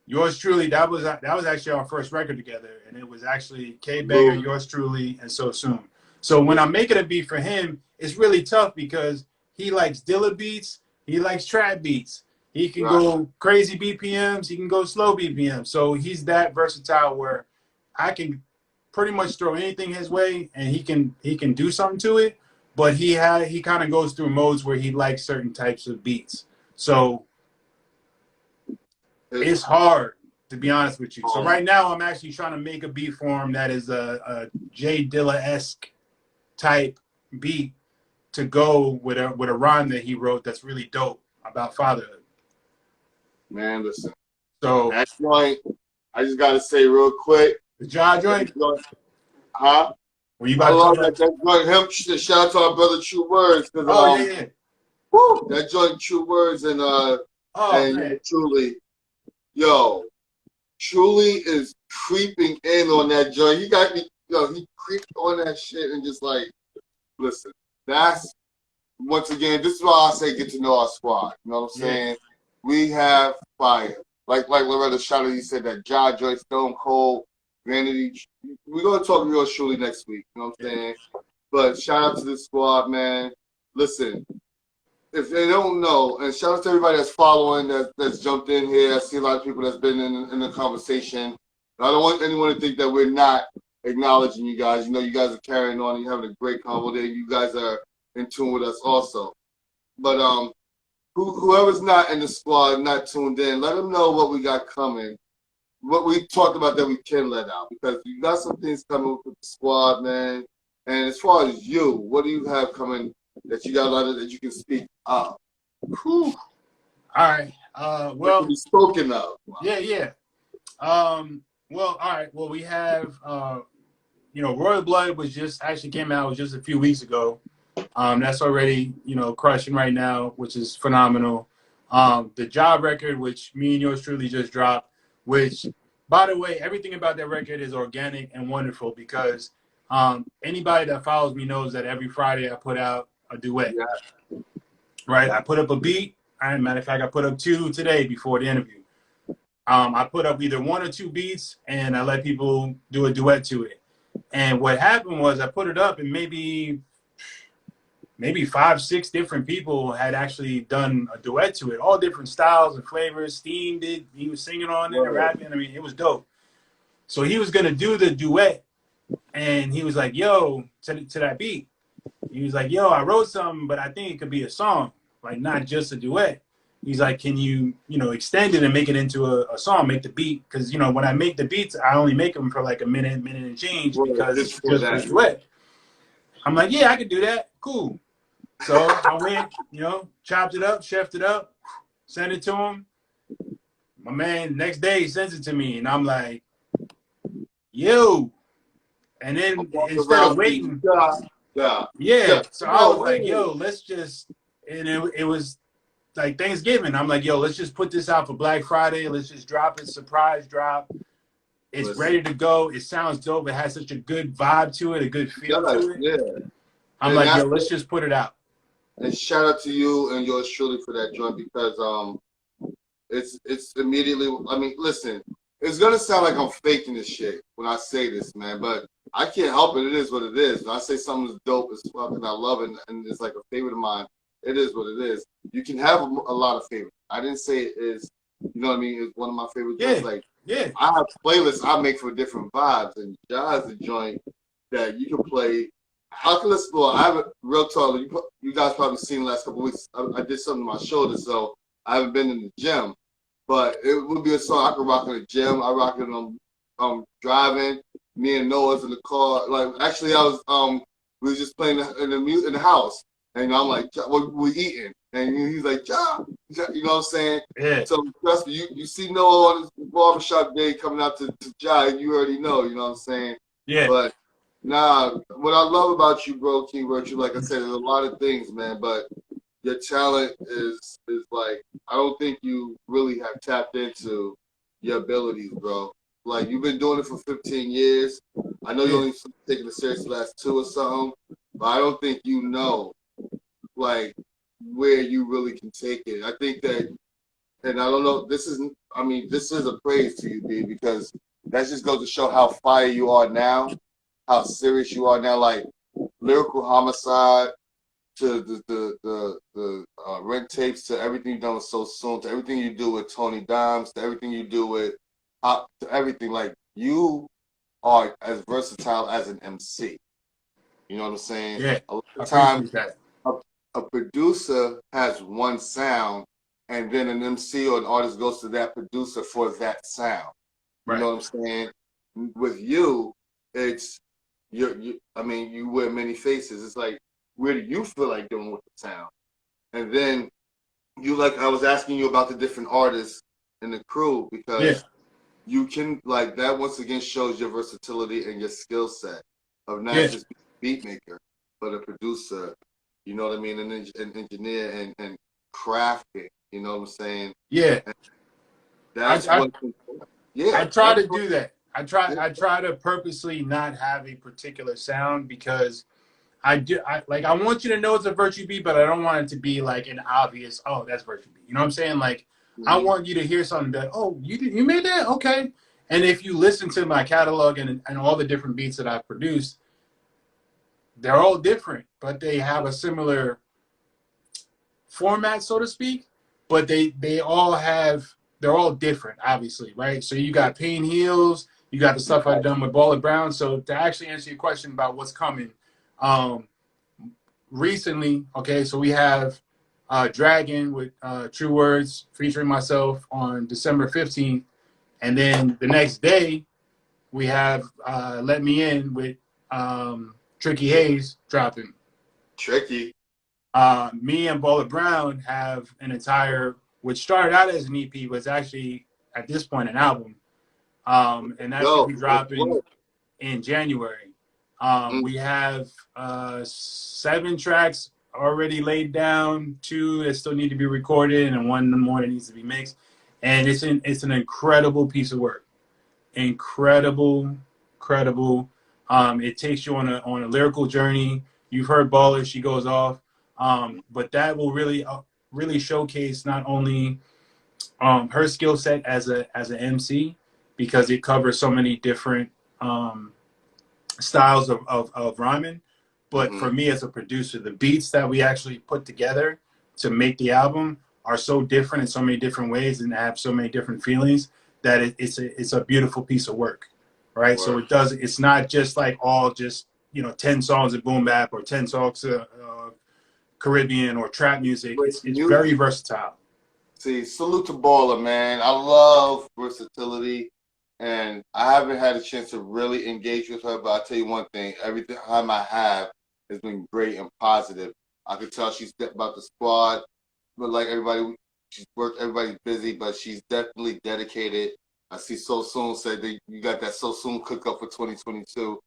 yours truly. That was actually our first record together, and it was actually K Banger, yours truly, and So Soon. So when I'm making a beat for him, it's really tough because he likes Dilla beats. He likes trap beats. He can go crazy BPMs. He can go slow BPMs. So he's that versatile where I can pretty much throw anything his way, and he can do something to it. But he kind of goes through modes where he likes certain types of beats. So it's hard, to be honest with you. So right now I'm actually trying to make a beat for him that is a Jay Dilla-esque type beat to go with a rhyme that he wrote that's really dope about fatherhood. Man, listen. So that joint, I just gotta say real quick. The jaw joint? Huh? Were you about to that joint? Shout out to our brother True Words. Yeah. Woo, that joint True Words and Truly. Yo, Truly is creeping in on that joint. He got me, he creeped on that shit and just like, listen, that's, once again, this is why I say get to know our squad. You know what I'm saying? We have fire. Like Loretta Shadow, you said that Jaw Joy, Stone Cold, Vanity. We're going to talk real surely next week. You know what I'm saying? But shout out to this squad, man. Listen, if they don't know, and shout out to everybody that's following, that's jumped in here. I see a lot of people that's been in the conversation. I don't want anyone to think that we're not acknowledging you guys. You know, you guys are carrying on. You're having a great convo there. You guys are in tune with us also. But whoever's not in the squad, not tuned in, let them know what we got coming. What we talked about that we can let out, because you got some things coming with the squad, man. And as far as you, what do you have coming that you got a lot of that you can speak of? Whew. All right. Well, can be spoken of. Yeah. Well, all right. Well, we have Royal Blood actually came out just a few weeks ago. That's already, crushing right now, which is phenomenal. The Job record, which me and yours truly just dropped, which, by the way, everything about that record is organic and wonderful because anybody that follows me knows that every Friday I put out a duet. Yeah. Right? I put up a beat. Matter of fact, I put up 2 today before the interview. I put up either 1 or 2 beats, and I let people do a duet to it. And what happened was I put it up, and maybe 5, 6 different people had actually done a duet to it, all different styles and flavors. Steam did, he was singing on it and rapping. I mean, it was dope. So he was going to do the duet, and he was like, yo, to that beat. He was like, yo, I wrote something, but I think it could be a song, like not just a duet. He's like, can you, extend it and make it into a song, make the beat? Because, when I make the beats, I only make them for like a minute and change because it's just a duet. I'm like, yeah, I could do that. Cool. So I went, chopped it up, chefed it up, sent it to him. My man, next day, he sends it to me, and I'm like, yo. And then instead of waiting, so I was like, yo, let's just, and it was like Thanksgiving. I'm like, yo, let's just put this out for Black Friday. Let's just drop it, surprise drop. It's ready to go. It sounds dope. It has such a good vibe to it, a good feel to it. Yeah. I'm like, yo, let's just put it out. And shout out to you and yours truly for that joint, because it's immediately, I mean, listen, it's gonna sound like I'm faking this shit when I say this, man, but I can't help it. It is what it is. When I say something is dope as fuck and I love it and it's like a favorite of mine, it is what it is. You can have a lot of favorites. I didn't say it is, you know what I mean, it's one of my favorite joints. I have playlists I make for different vibes, and Jazz is a joint that you can play. I can listen to. I haven't, real talk, you guys probably seen the last couple of weeks. I did something to my shoulder, so I haven't been in the gym. But it would be a song I could rock in the gym. I rock it on driving. Me and Noah's in the car. Like, actually, we was just playing in the house, and I'm like, we're eating, and he's like, ja, you know what I'm saying? Yeah. So trust me, you see Noah on his barbershop day coming out to Ja, you already know, you know what I'm saying? Yeah. But Nah, what I love about you, bro, King Virtue, like I said, there's a lot of things, man, but your talent is like, I don't think you really have tapped into your abilities, bro. Like, you've been doing it for 15 years. I know you Yeah. only taking it serious the last 2 or something, but I don't think you know, like, where you really can take it. I think that, and I don't know, this is a praise to you, B, because that just goes to show how fire you are now, how serious you are now. Like, Lyrical Homicide, to the Rent Tapes, to everything you've done with So Soon, to everything you do with Tony Dimes, to everything you do with to everything. Like, you are as versatile as an MC. You know what I'm saying? Yeah, A lot I of times, appreciate that. a producer has one sound, and then an MC or an artist goes to that producer for that sound. You Right. know what I'm saying? With you, it's you wear many faces. It's like, where do you feel like doing with the sound? And then you, like, I was asking you about the different artists in the crew, Yeah. because you can, like, that once again shows your versatility and your skill set of not Yeah. just being a beat maker, but a producer, you know what I mean, an engineer, and crafting, you know what I'm saying? Yeah. And I, that's I what, I yeah, try that's to what, do that. yeah. I try to purposely not have a particular sound because I want you to know it's a virtue beat, but I don't want it to be like an obvious, oh, that's virtue beat. You know what I'm saying? Like, I Mhm. want you to hear something that, oh, you made that? Okay. And if you listen to my catalog and all the different beats that I've produced, they're all different, but they have a similar format, so to speak. But they're all different, obviously, right? So you Yeah. got Pain Heals, you got the stuff I've done with Baller Brown. So to actually answer your question about what's coming, um, recently, okay, so we have Dragon with True Words featuring myself on December 15th. And then the next day, we have Let Me In with Tricky Hayes dropping. Tricky. Me and Baller Brown have an entire, which started out as an EP, but it's actually at this point an album. And that should Yo, be let's dropping work. in January. Mm. We have 7 tracks already laid down, 2 that still need to be recorded, and 1 more that needs to be mixed. And it's an incredible piece of work. Incredible, incredible. It takes you on a lyrical journey. You've heard Baller, she goes off. But that will really showcase not only her skill set as an MC, because it covers so many different um, styles of rhyming. But Mm-hmm. for me as a producer, the beats that we actually put together to make the album are so different in so many different ways and have so many different feelings that it's a beautiful piece of work, right? So Work. it's not just like all just 10 songs of boom bap or 10 songs of Caribbean or trap music. Great It's music. very versatile. See, salute to Baller, man. I love versatility, and I haven't had a chance to really engage with her, but I'll tell you one thing, every time I have has been great and positive. I could tell she's about the squad, but like everybody, she's worked, everybody's busy, but she's definitely dedicated. I see So Soon said that you got that So Soon cook up for 2022.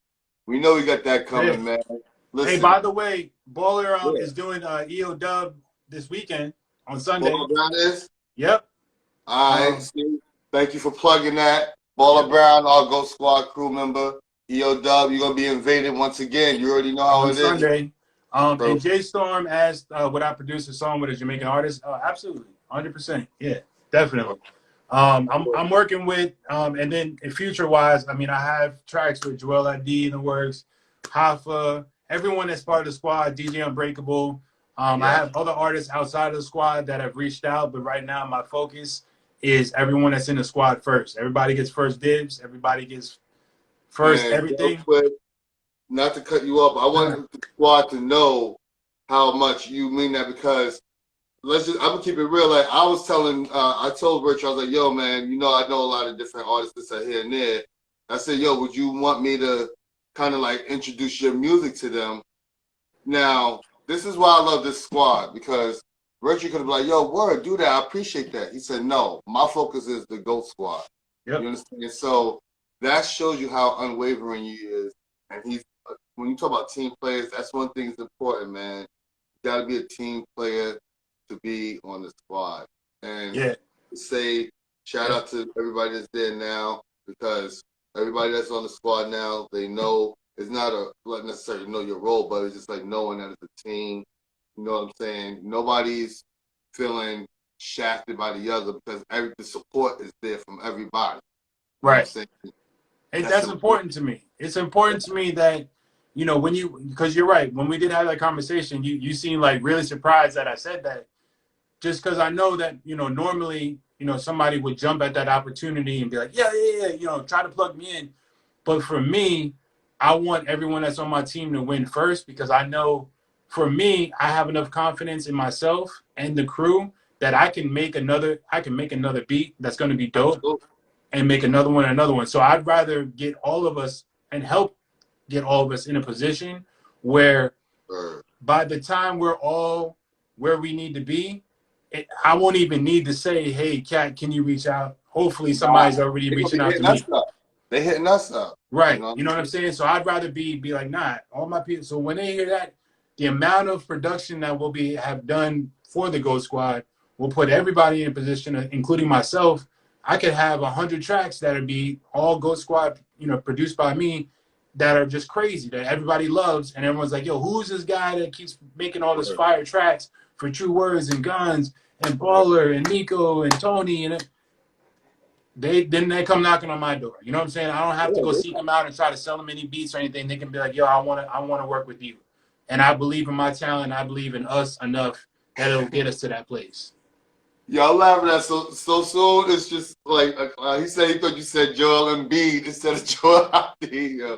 We know we got that Hey, coming, man. hey, Listen, by the way, Baller yeah, is doing EO Dub this weekend on Sunday. Baller Brown is. Yep. All right, Um, see, thank you for plugging that. Baller yep. Brown, our Ghost Squad crew member. EO Dub, you're going to be invaded once again. You already know how On it is. Sunday. So, And Jay Storm asked, would I produce a song with a Jamaican artist? Absolutely, 100%. Yeah, definitely. I'm working with, and then future wise, I mean, I have tracks with Joel ID in the works, Hoffa, everyone that's part of the squad, DJ Unbreakable. I yeah. have other artists outside of the squad that have reached out, but right now my focus is everyone that's in the squad first. Everybody gets first dibs. Everybody gets first And real everything. quick, not to cut you off, I want the squad to know how much you mean that, because I'm going to keep it real. Like, I told Rich, I was like, yo, man, I know a lot of different artists that are here and there. I said, yo, would you want me to kind of like introduce your music to them? Now, this is why I love this squad, because Richard could have been like, yo, word, do that. I appreciate that. He said, no, my focus is the GOAT squad. You Yep. understand? So that shows you how unwavering he is. And he's when you talk about team players, that's one thing that's important, man. You got to be a team player to be on the squad. And to say shout out to everybody that's there now, because everybody that's on the squad now, they know it's not necessarily know your role, but it's just like knowing that it's a team. You know what I'm saying? Nobody's feeling shafted by the other because the support is there from everybody. You know what I'm saying? And that's important to me. It's important to me that, you know, because you're right, when we did have that conversation, you seemed like really surprised that I said that, just because I know that, you know, normally, you know, somebody would jump at that opportunity and be like, yeah, you know, try to plug me in. But for me, I want everyone that's on my team to win first, because I know, for me, I have enough confidence in myself and the crew that I can make another beat that's going to be dope and make another one. So I'd rather get all of us and help get all of us in a position where by the time we're all where we need to be, I won't even need to say, hey, Cat, can you reach out? Hopefully somebody's already reaching out to me. They hitting us up. Right. You know what I'm saying? So I'd rather be like, nah, all my people. So when they hear that, the amount of production that we'll have done for the Ghost Squad will put everybody in position, including myself. I could have 100 tracks that would be all Ghost Squad, you know, produced by me, that are just crazy, that everybody loves. And everyone's like, yo, who's this guy that keeps making all this fire tracks for True Words and Guns and Baller and Nico and Tony? And they come knocking on my door. You know what I'm saying? I don't have to go seek them out and try to sell them any beats or anything. They can be like, yo, I want to work with you. And I believe in my talent. I believe in us enough that it'll get us to that place. Y'all laughing at so soon. It's just like he said. He thought you said Joel Embiid instead of Joel Embiid. Yeah.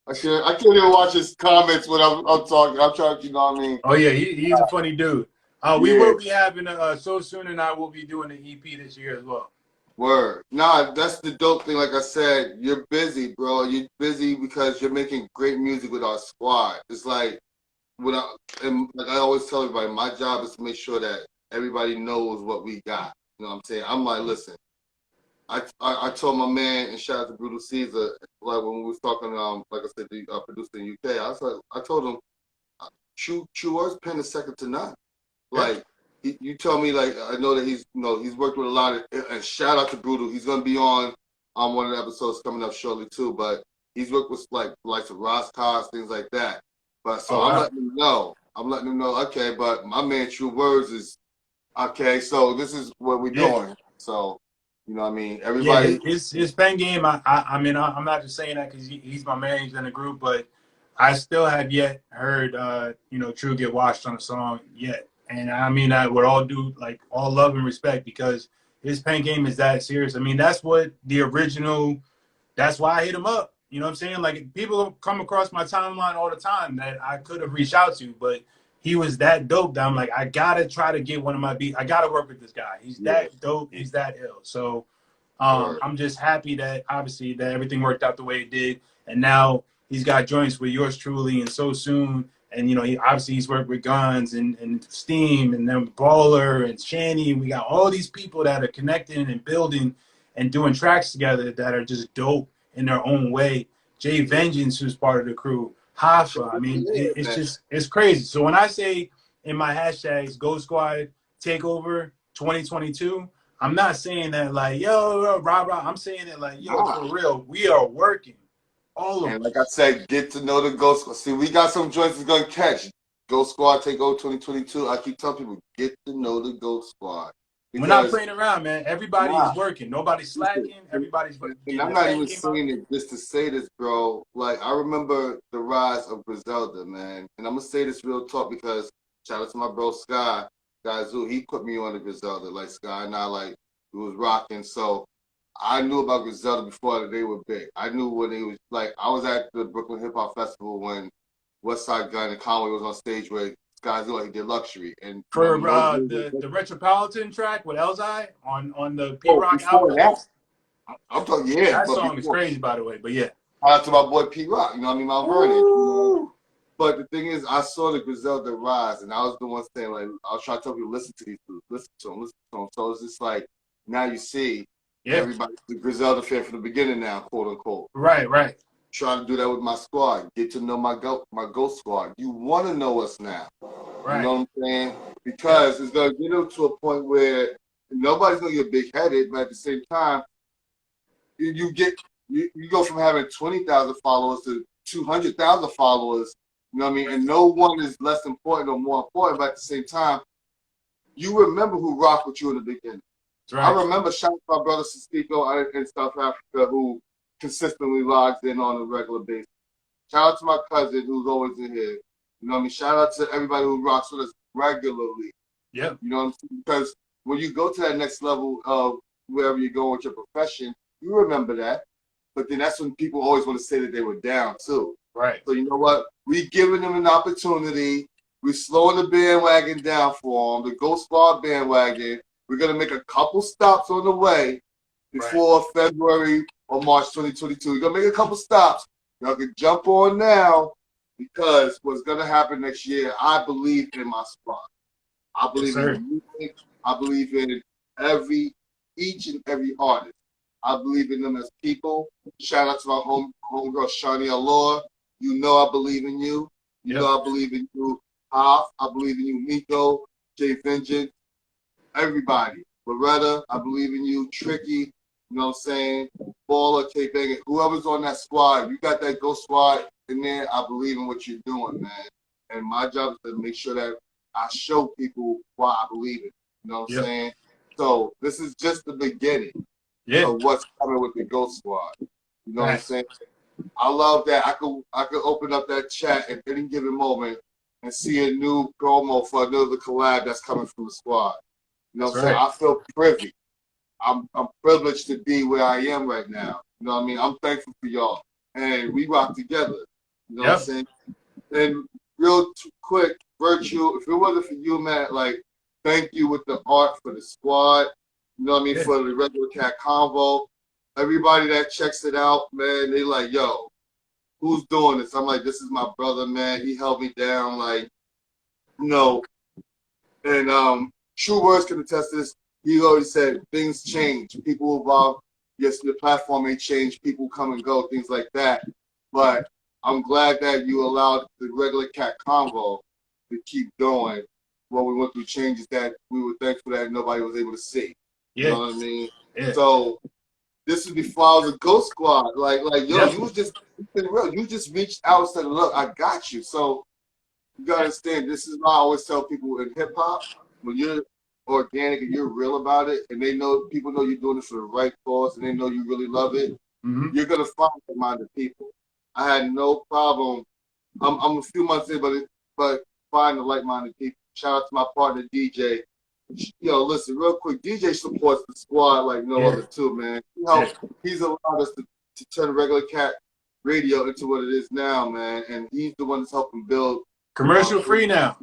I can't even watch his comments when I'm talking. I'm trying, you know what I mean? Oh yeah, he's a funny dude. We will be having So Soon, and I will be doing an EP this year as well. Word. Nah, that's the dope thing. Like I said, you're busy, bro. You're busy because you're making great music with our squad. It's like like I always tell everybody, my job is to make sure that everybody knows what we got. You know what I'm saying? I'm like, listen, I told my man, and shout out to Brutal Caesar, like when we was talking, like I said, the producer in UK, I told him, True Words pen is second to none. Like, you tell me, like, I know that he's worked with a lot of, and shout out to Brutal. He's gonna be on one of the episodes coming up shortly too. But he's worked with like of Ross Cos, things like that. But so I'm letting him know. Okay, but my man True Words is okay. So this is what we're doing. So you know what I mean? Everybody. Yeah, his pen game. I mean, I'm not just saying that because he's my man. He's in the group, but I still have yet heard you know, True get washed on a song yet. And I mean, I would all love and respect, because his pen game is that serious. I mean, that's what the original, that's why I hit him up. You know what I'm saying? Like, people come across my timeline all the time that I could have reached out to, but he was that dope that I'm like, I gotta try to get one of my beats. I gotta work with this guy. He's that dope. He's that ill. So I'm just happy that obviously that everything worked out the way it did. And now he's got joints with yours truly and So Soon. And, you know, he's worked with Guns and Steam and then Baller and Shanny. We got all these people that are connecting and building and doing tracks together that are just dope in their own way. Jay Vengeance, who's part of the crew. Hafa. I mean, it's crazy. So when I say in my hashtags, Go Squad Takeover 2022, I'm not saying that like, yo, rah. I'm saying it like, yo, for real, we are working. All of and like I said, get to know the Ghost Squad. See, we got some joints that's gonna catch. Ghost Squad Takeover 2022. I keep telling people, get to know the Ghost Squad. We're not playing around, man. Everybody is working. Nobody's slacking. Everybody's working. And I'm not even saying it just to say this, bro. Like, I remember the rise of Griselda, man. And I'm gonna say this real talk because shout out to my bro Sky Zoo. He put me on the Griselda. Like, Sky and I, like, we was rocking. So I knew about Griselda before they were big. I knew when they was like, I was at the Brooklyn Hip Hop Festival when Westside Gun and Conway was on stage with Sky Zoo. He did Luxury. And for the Metropolitan track with Elzai on the P-Rock album. I'm talking, that song is crazy, by the way. But yeah, shout out to my boy P-Rock. You know what I mean, Mount Vernon. You know? But the thing is, I saw the Griselda rise, and I was the one saying, like, I was trying to tell people, listen to these dudes, listen to them. So it's just like, now you see everybody's the Griselda fan from the beginning now, quote unquote. Right. trying to do that with my squad. Get to know my ghost squad. You want to know us now. Right. You know what I'm saying? Because it's going to get to a point where nobody's going to get big-headed, but at the same time, you go from having 20,000 followers to 200,000 followers. You know what I mean? And no one is less important or more important, but at the same time, you remember who rocked with you in the beginning. Right. I remember shouting out my brother Sistico in South Africa who consistently logs in on a regular basis. Shout out to my cousin who's always in here. You know what I mean? Shout out to everybody who rocks with us regularly. Yeah. You know what I'm saying? Because when you go to that next level of wherever you go with your profession, you remember that. But then that's when people always want to say that they were down too. Right. So you know what? We giving them an opportunity. We're slowing the bandwagon down for them, the Ghost Squad bandwagon. We're going to make a couple stops on the way before February or March 2022. We're going to make a couple stops. Y'all can jump on now because what's going to happen next year, I believe in my squad. I believe in music. I believe in each and every artist. I believe in them as people. Shout out to my homegirl, Shani Allure. You know I believe in you. You know I believe in you. I believe in you, Miko, Jay Vengeance, everybody. Loretta, I believe in you. Tricky, you know what I'm saying? Baller, K-Bang, whoever's on that squad, you got that Ghost Squad in there, I believe in what you're doing, man. And my job is to make sure that I show people why I believe it. You know what I'm saying? So this is just the beginning of what's coming with the Ghost Squad. You know what I'm saying? I love that I could open up that chat at any given moment and see a new promo for another collab that's coming from the squad. You know what I'm saying? I feel privy. I'm privileged to be where I am right now. You know what I mean? I'm thankful for y'all. And we rock together. You know what I'm saying? And real quick, VIR2UE, if it wasn't for you, man, like, thank you with the art for the squad. You know what I mean? For the regular cat convo. Everybody that checks it out, man, they like, yo, who's doing this? I'm like, this is my brother, man. He held me down, like, you know. And True Words can attest to this. He already said things change. People evolve. Yes, the platform may change. People come and go, things like that. But I'm glad that you allowed the regular cat convo to keep going while we went through changes that we were thankful that nobody was able to see. You know what I mean? So this is before I was a Ghost Squad. Like yo, you was just real. You just reached out and said, look, I got you. So you gotta understand, this is why I always tell people in hip hop, when you're organic and you're real about it, and people know you're doing it for the right cause, and they know you really love it, you're gonna find like-minded people. I had no problem. I'm a few months in, but find the like-minded people. Shout out to my partner DJ. Yo, listen, real quick, DJ supports the squad like no other too, man. He's allowed us to turn regular cat radio into what it is now, man, and he's the one that's helping build. Commercial free now.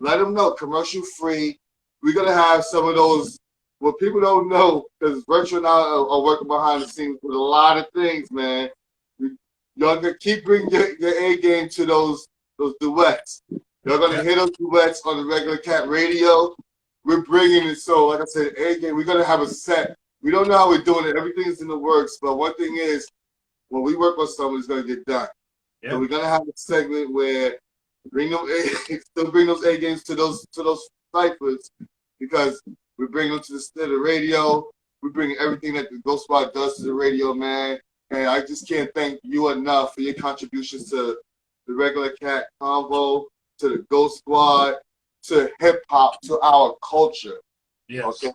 Let them know, commercial free. We're gonna have some of those. What people don't know, because VIR2UE and I are working behind the scenes with a lot of things, man. Y'all gonna keep bringing your A game to those duets. Y'all gonna hear those duets on the regular cat radio. We're bringing it. So, like I said, A game. We're gonna have a set. We don't know how we're doing it. Everything's in the works. But one thing is, when we work on something, it's gonna get done. So we're gonna have a segment where bring those A games to those ciphers, because we bring them to the radio. We bring everything that the Ghost Squad does to the radio, man. And I just can't thank you enough for your contributions to the regular cat convo, to the Ghost Squad, to hip hop, to our culture. Okay.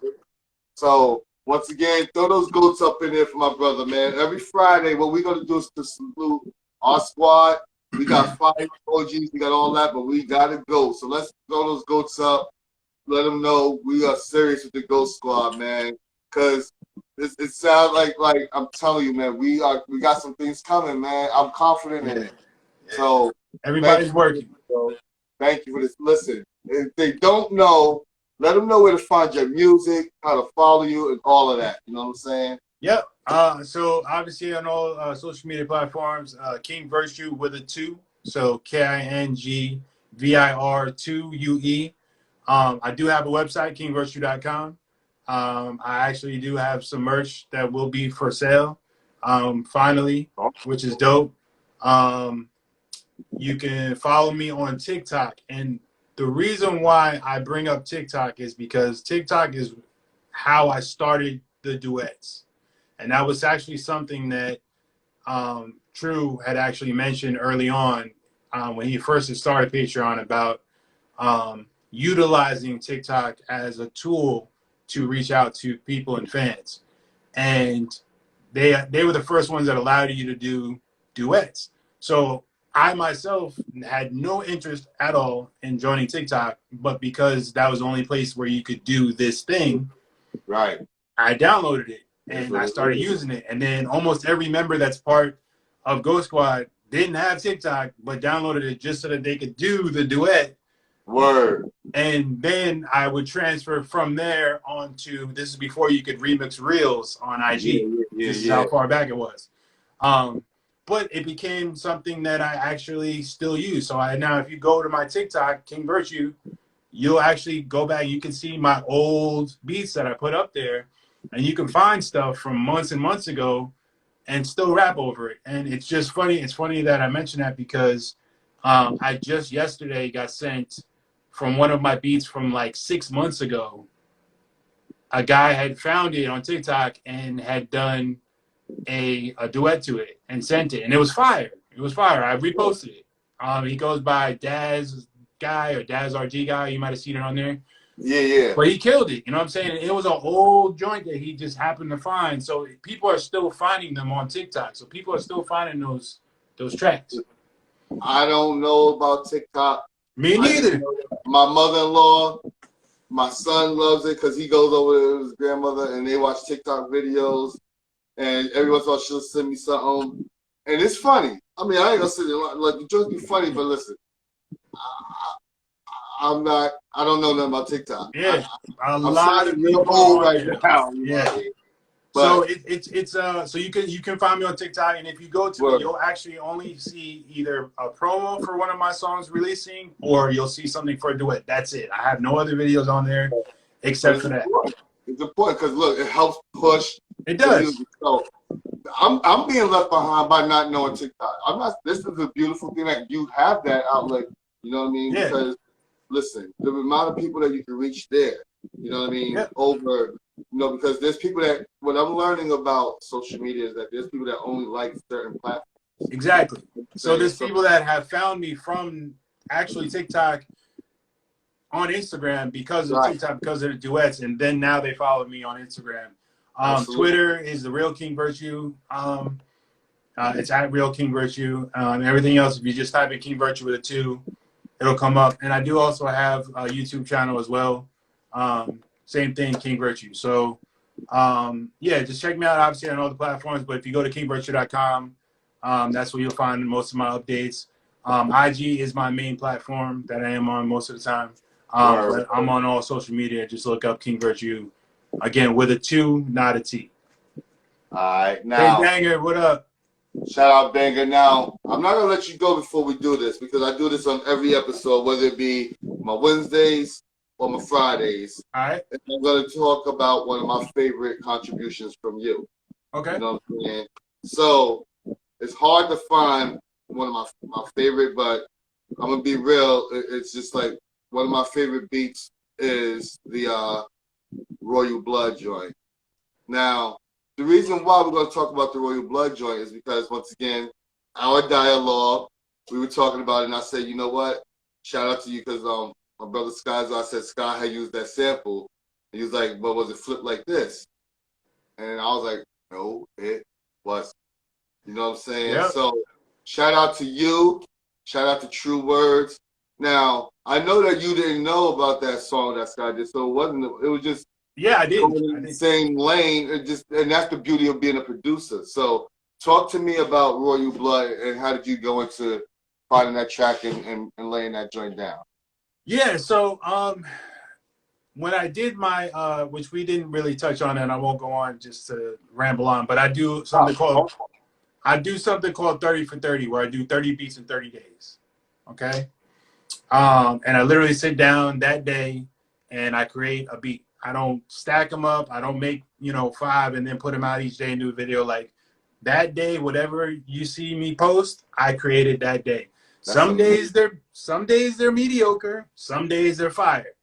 So once again, throw those goats up in there for my brother, man. Every Friday, what we're gonna do is to salute our squad. We got 5 OGs, we got all that, but we gotta go. So let's throw those goats up. Let them know we are serious with the Ghost Squad, man. Cause it sounds like I'm telling you, man, we got some things coming, man. I'm confident in it. So everybody's working. Thank you for this. Listen, if they don't know, let them know where to find your music, how to follow you, and all of that. You know what I'm saying? Yep. So obviously on all social media platforms, King VIR2UE with a 2. So KING VIR2UE. I do have a website, kingvirtue.com. I actually do have some merch that will be for sale. finally, which is dope. You can follow me on TikTok. And the reason why I bring up TikTok is because TikTok is how I started the duets. And that was actually something that True had actually mentioned early on when he first had started Patreon about utilizing TikTok as a tool to reach out to people and fans. And they were the first ones that allowed you to do duets. So I myself had no interest at all in joining TikTok, but because that was the only place where you could do this thing, right, I downloaded it and I started using it. And then almost every member that's part of Ghost Squad didn't have TikTok, but downloaded it just so that they could do the duet. Word. And then I would transfer from there onto, this is before you could remix reels on IG. This is how far back it was. But it became something that I actually still use. So now if you go to my TikTok, King Virtue, you'll actually go back. You can see my old beats that I put up there. And you can find stuff from months and months ago and still rap over it. And it's just funny. It's funny that I mentioned that because I just yesterday got sent from one of my beats from like 6 months ago. A guy had found it on TikTok and had done a duet to it and sent it. And it was fire. It was fire. I reposted it. He goes by Daz Guy or Daz RG Guy. You might have seen it on there. Yeah. But he killed it. You know what I'm saying? It was an old joint that he just happened to find. So people are still finding them on TikTok. So people are still finding those tracks. I don't know about TikTok. Me neither. My mother-in-law, my son loves it because he goes over to his grandmother and they watch TikTok videos. And every once in a while she'll send me something. And it's funny. I mean, I ain't gonna sit there like the jokes be funny, but listen, I don't know nothing about TikTok. Yeah, a lot of people old right now. Yeah. So so you can find me on TikTok, and if you go to it, you'll actually only see either a promo for one of my songs releasing, or you'll see something for a duet. That's it. I have no other videos on there except for that. It's important because look, it helps push. It does. So I'm being left behind by not knowing TikTok. I'm not. This is a beautiful thing that you have that outlet. You know what I mean? Yeah. Because listen, the amount of people that you can reach there. You know what I mean? Yep. Over. Because there's people that, what I'm learning about social media is that there's people that only like certain platforms. Exactly. So there's people that have found me from actually TikTok on Instagram because of TikTok, because of the duets, and then now they follow me on Instagram. Twitter is the Real King Virtue. It's at Real King Virtue. Everything else, if you just type in King Virtue with a 2, it'll come up. And I do also have a YouTube channel as well. Same thing, King Virtue. So, yeah, just check me out, obviously, on all the platforms. But if you go to kingvirtue.com, that's where you'll find most of my updates. IG is my main platform that I am on most of the time. But I'm on all social media. Just look up King Virtue. Again, with a 2, not a T. All right. Now, hey, Banger, what up? Shout out, Banger. Now, I'm not going to let you go before we do this because I do this on every episode, whether it be my Wednesdays or my Fridays. All right. And I'm going to talk about one of my favorite contributions from you. Okay. You know what I'm saying? So, it's hard to find one of my favorite, but I'm going to be real. It's just like one of my favorite beats is the Royal Blood joint. Now, the reason why we're going to talk about the Royal Blood joint is because, once again, our dialogue, we were talking about it, and I said, you know what? Shout out to you because my brother Sky, I said Sky had used that sample. And he was like, but was it flipped like this? And I was like, no, it wasn't. You know what I'm saying? Yep. So, shout out to you. Shout out to True Words. Now, I know that you didn't know about that song that Sky did, so it was just I did. in the same lane. And that's the beauty of being a producer. So, talk to me about Royal Blood and how did you go into finding that track and laying that joint down? Yeah, so when I did my which we didn't really touch on, and I won't go on just to ramble on, but I do something called 30 for 30, where I do 30 beats in 30 days. Okay. And I literally sit down that day and I create a beat. I don't stack them up. I don't make, 5 and then put them out each day and do a video. Like, that day, whatever you see me post, I created that day. That's Some amazing. days they're mediocre, some days they're fire.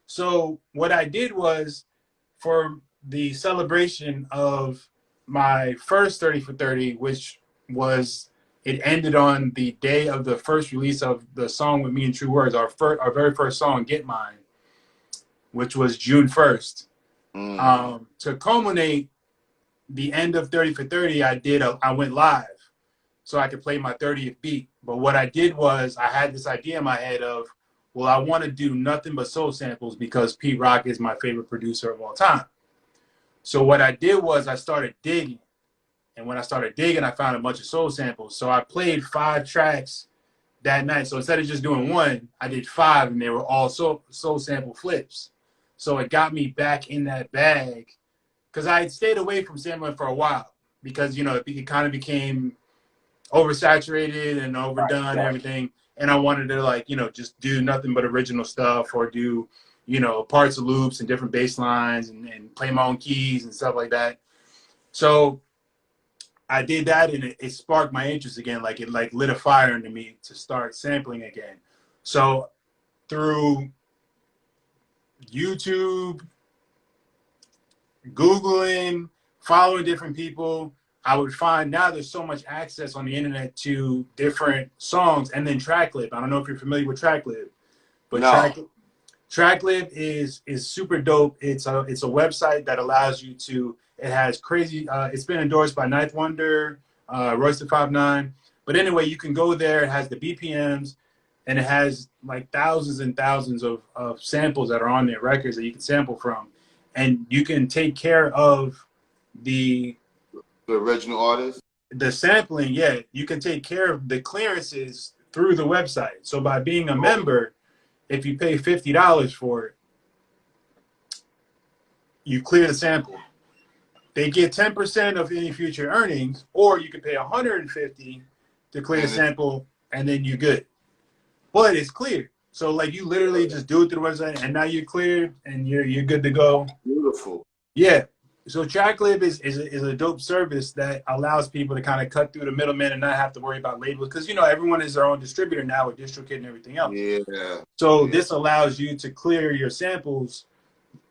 So what I did was, for the celebration of my first 30 for 30, which was, it ended on the day of the first release of the song with me and True Words, our very first song, Get Mine, which was June 1st. To culminate the end of 30 for 30, I went live so I could play my 30th beat. But what I did was, I had this idea in my head of, well, I want to do nothing but soul samples because Pete Rock is my favorite producer of all time. So what I did was I started digging. And when I started digging, I found a bunch of soul samples. So I played 5 tracks that night. So instead of just doing one, I did 5, and they were all soul sample flips. So it got me back in that bag, because I had stayed away from sampling for a while because, you know, it kind of became oversaturated and overdone and everything. And I wanted to, like, you know, just do nothing but original stuff, or do, you know, parts of loops and different bass lines, and play my own keys and stuff like that. So I did that, and it sparked my interest again. Like, it like lit a fire into me to start sampling again. So through YouTube, Googling, following different people, I would find, now there's so much access on the internet to different songs. And then TrackLib. I don't know if you're familiar with TrackLib, but No. TrackLib is super dope. It's a website that allows you to, it has crazy, it's been endorsed by Ninth Wonder, Royce da 5'9". But anyway, you can go there. It has the BPMs, and it has like thousands and thousands of samples that are on there, records that you can sample from. And you can take care of the original artist. The sampling, yeah. You can take care of the clearances through the website. So by being a member, if you pay $50 for it, you clear the sample. They get 10% of any future earnings, or you can pay $150 to clear the sample, and then you're good. But it's cleared. So like, you literally just do it through the website, and now you're cleared, and you're good to go. Beautiful. Yeah. So TrackLib is a dope service that allows people to kind of cut through the middleman and not have to worry about labels, because, you know, everyone is their own distributor now with DistroKid and everything else. Yeah. So this allows you to clear your samples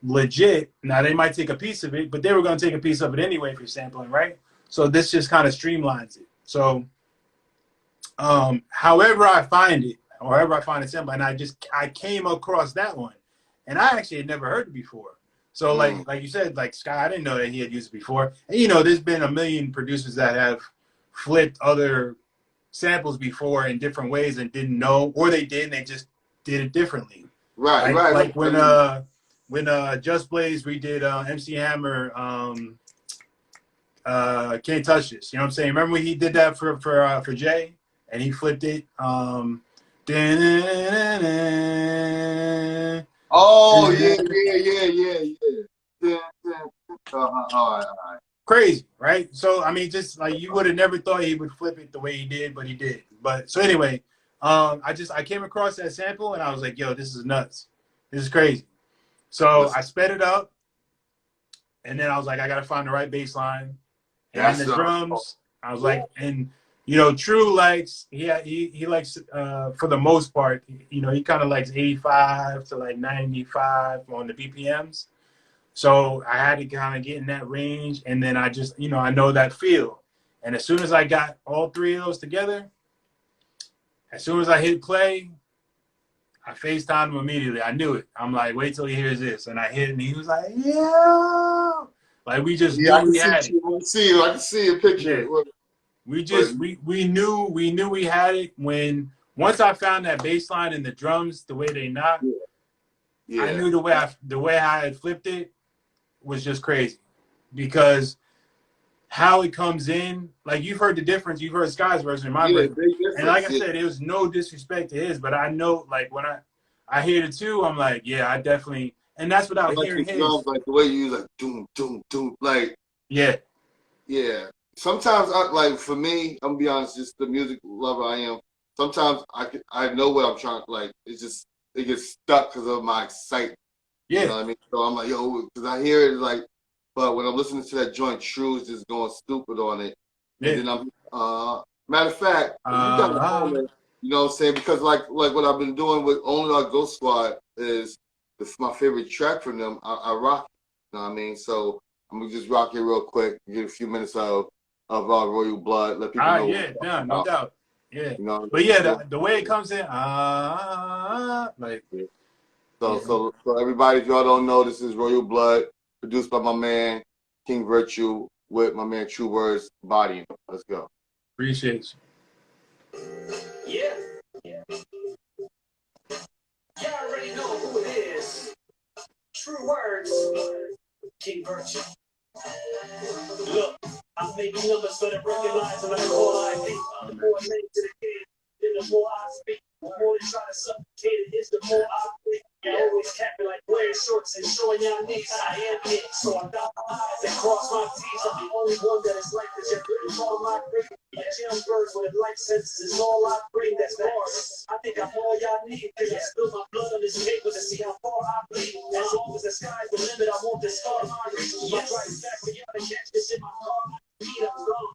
legit. Now, they might take a piece of it, but they were going to take a piece of it anyway if you're sampling, right? So this just kind of streamlines it. So however I find it, however I find a sample, and I came across that one, and I actually had never heard it before. So like you said, like Sky, I didn't know that he had used it before. And, you know, there's been a million producers that have flipped other samples before in different ways and didn't know, or they did and they just did it differently. Right. Like when Just Blaze redid MC Hammer, Can't Touch This. You know what I'm saying? Remember when he did that for Jay, and he flipped it? Oh, yeah. All right. Crazy, right? So, I mean, just like, you would have never thought he would flip it the way he did, but he did. But so anyway, I came across that sample, and I was like, yo, this is nuts. This is crazy. So I sped it up, and then I was like, I got to find the right bass line. And the drums, I was like, and, you know, True likes, he likes, for the most part, you know, he kind of likes 85 to like 95 on the BPMs. So I had to kind of get in that range, and then I just, you know, I know that feel. And as soon as I got all 3 of those together, as soon as I hit play, I FaceTimed him immediately. I knew it. I'm like, wait till he hears this. And I hit it, and he was like, yeah. Like, we just knew we had it. I can see a picture. Yeah. We knew we had it when, once I found that bass line and the drums, the way they knock, I knew the way I had flipped it was just crazy, because how it comes in, like, you've heard the difference. You've heard Sky's version, my version, and like I said, it was no disrespect to his, but I know, like, when I hear it too, I'm like, yeah, I definitely, and that's without hearing his. Like the way you like doom doom doom, like yeah. Sometimes for me, I'm gonna be honest, just the music lover I am. Sometimes I know what I'm trying, like, it gets stuck because of my excitement. Yeah. You know what I mean? So I'm like, yo, because I hear it, like, but when I'm listening to that joint, True is just going stupid on it. Yeah. And then matter of fact, if you got a moment, you know what I'm saying? Because like what I've been doing with Only Our Ghost Squad is my favorite track from them. I rock. You know what I mean? So I'm gonna just rock it real quick. Get a few minutes of Royal Blood. Let people know. Yeah, no doubt. Yeah. You know, but yeah, the way it comes in, like. So everybody, if y'all don't know, this is Royal Blood, produced by my man King Virtue with my man True Words Body. Let's go. Appreciate you. Yeah. Y'all already know who it is. True Words, King Virtue. Look, I'm making numbers for the recognize and the more I think. The more I make to the game, then the more I speak. The more they try to suffocate it is, the more I bleed. I always capping like wearing shorts and showing y'all knees. I am it, so I dot my eyes and cross my T's. I'm the only one that is like this. You're putting all my green. Like Jim Birds with light senses is all I bring. That's bars. I think I'm all y'all need. Cause I spilled my blood on this paper to see how far I bleed. As long as the sky's the limit, I want this star my reach. My price back for y'all to catch this in my car. I'm gone.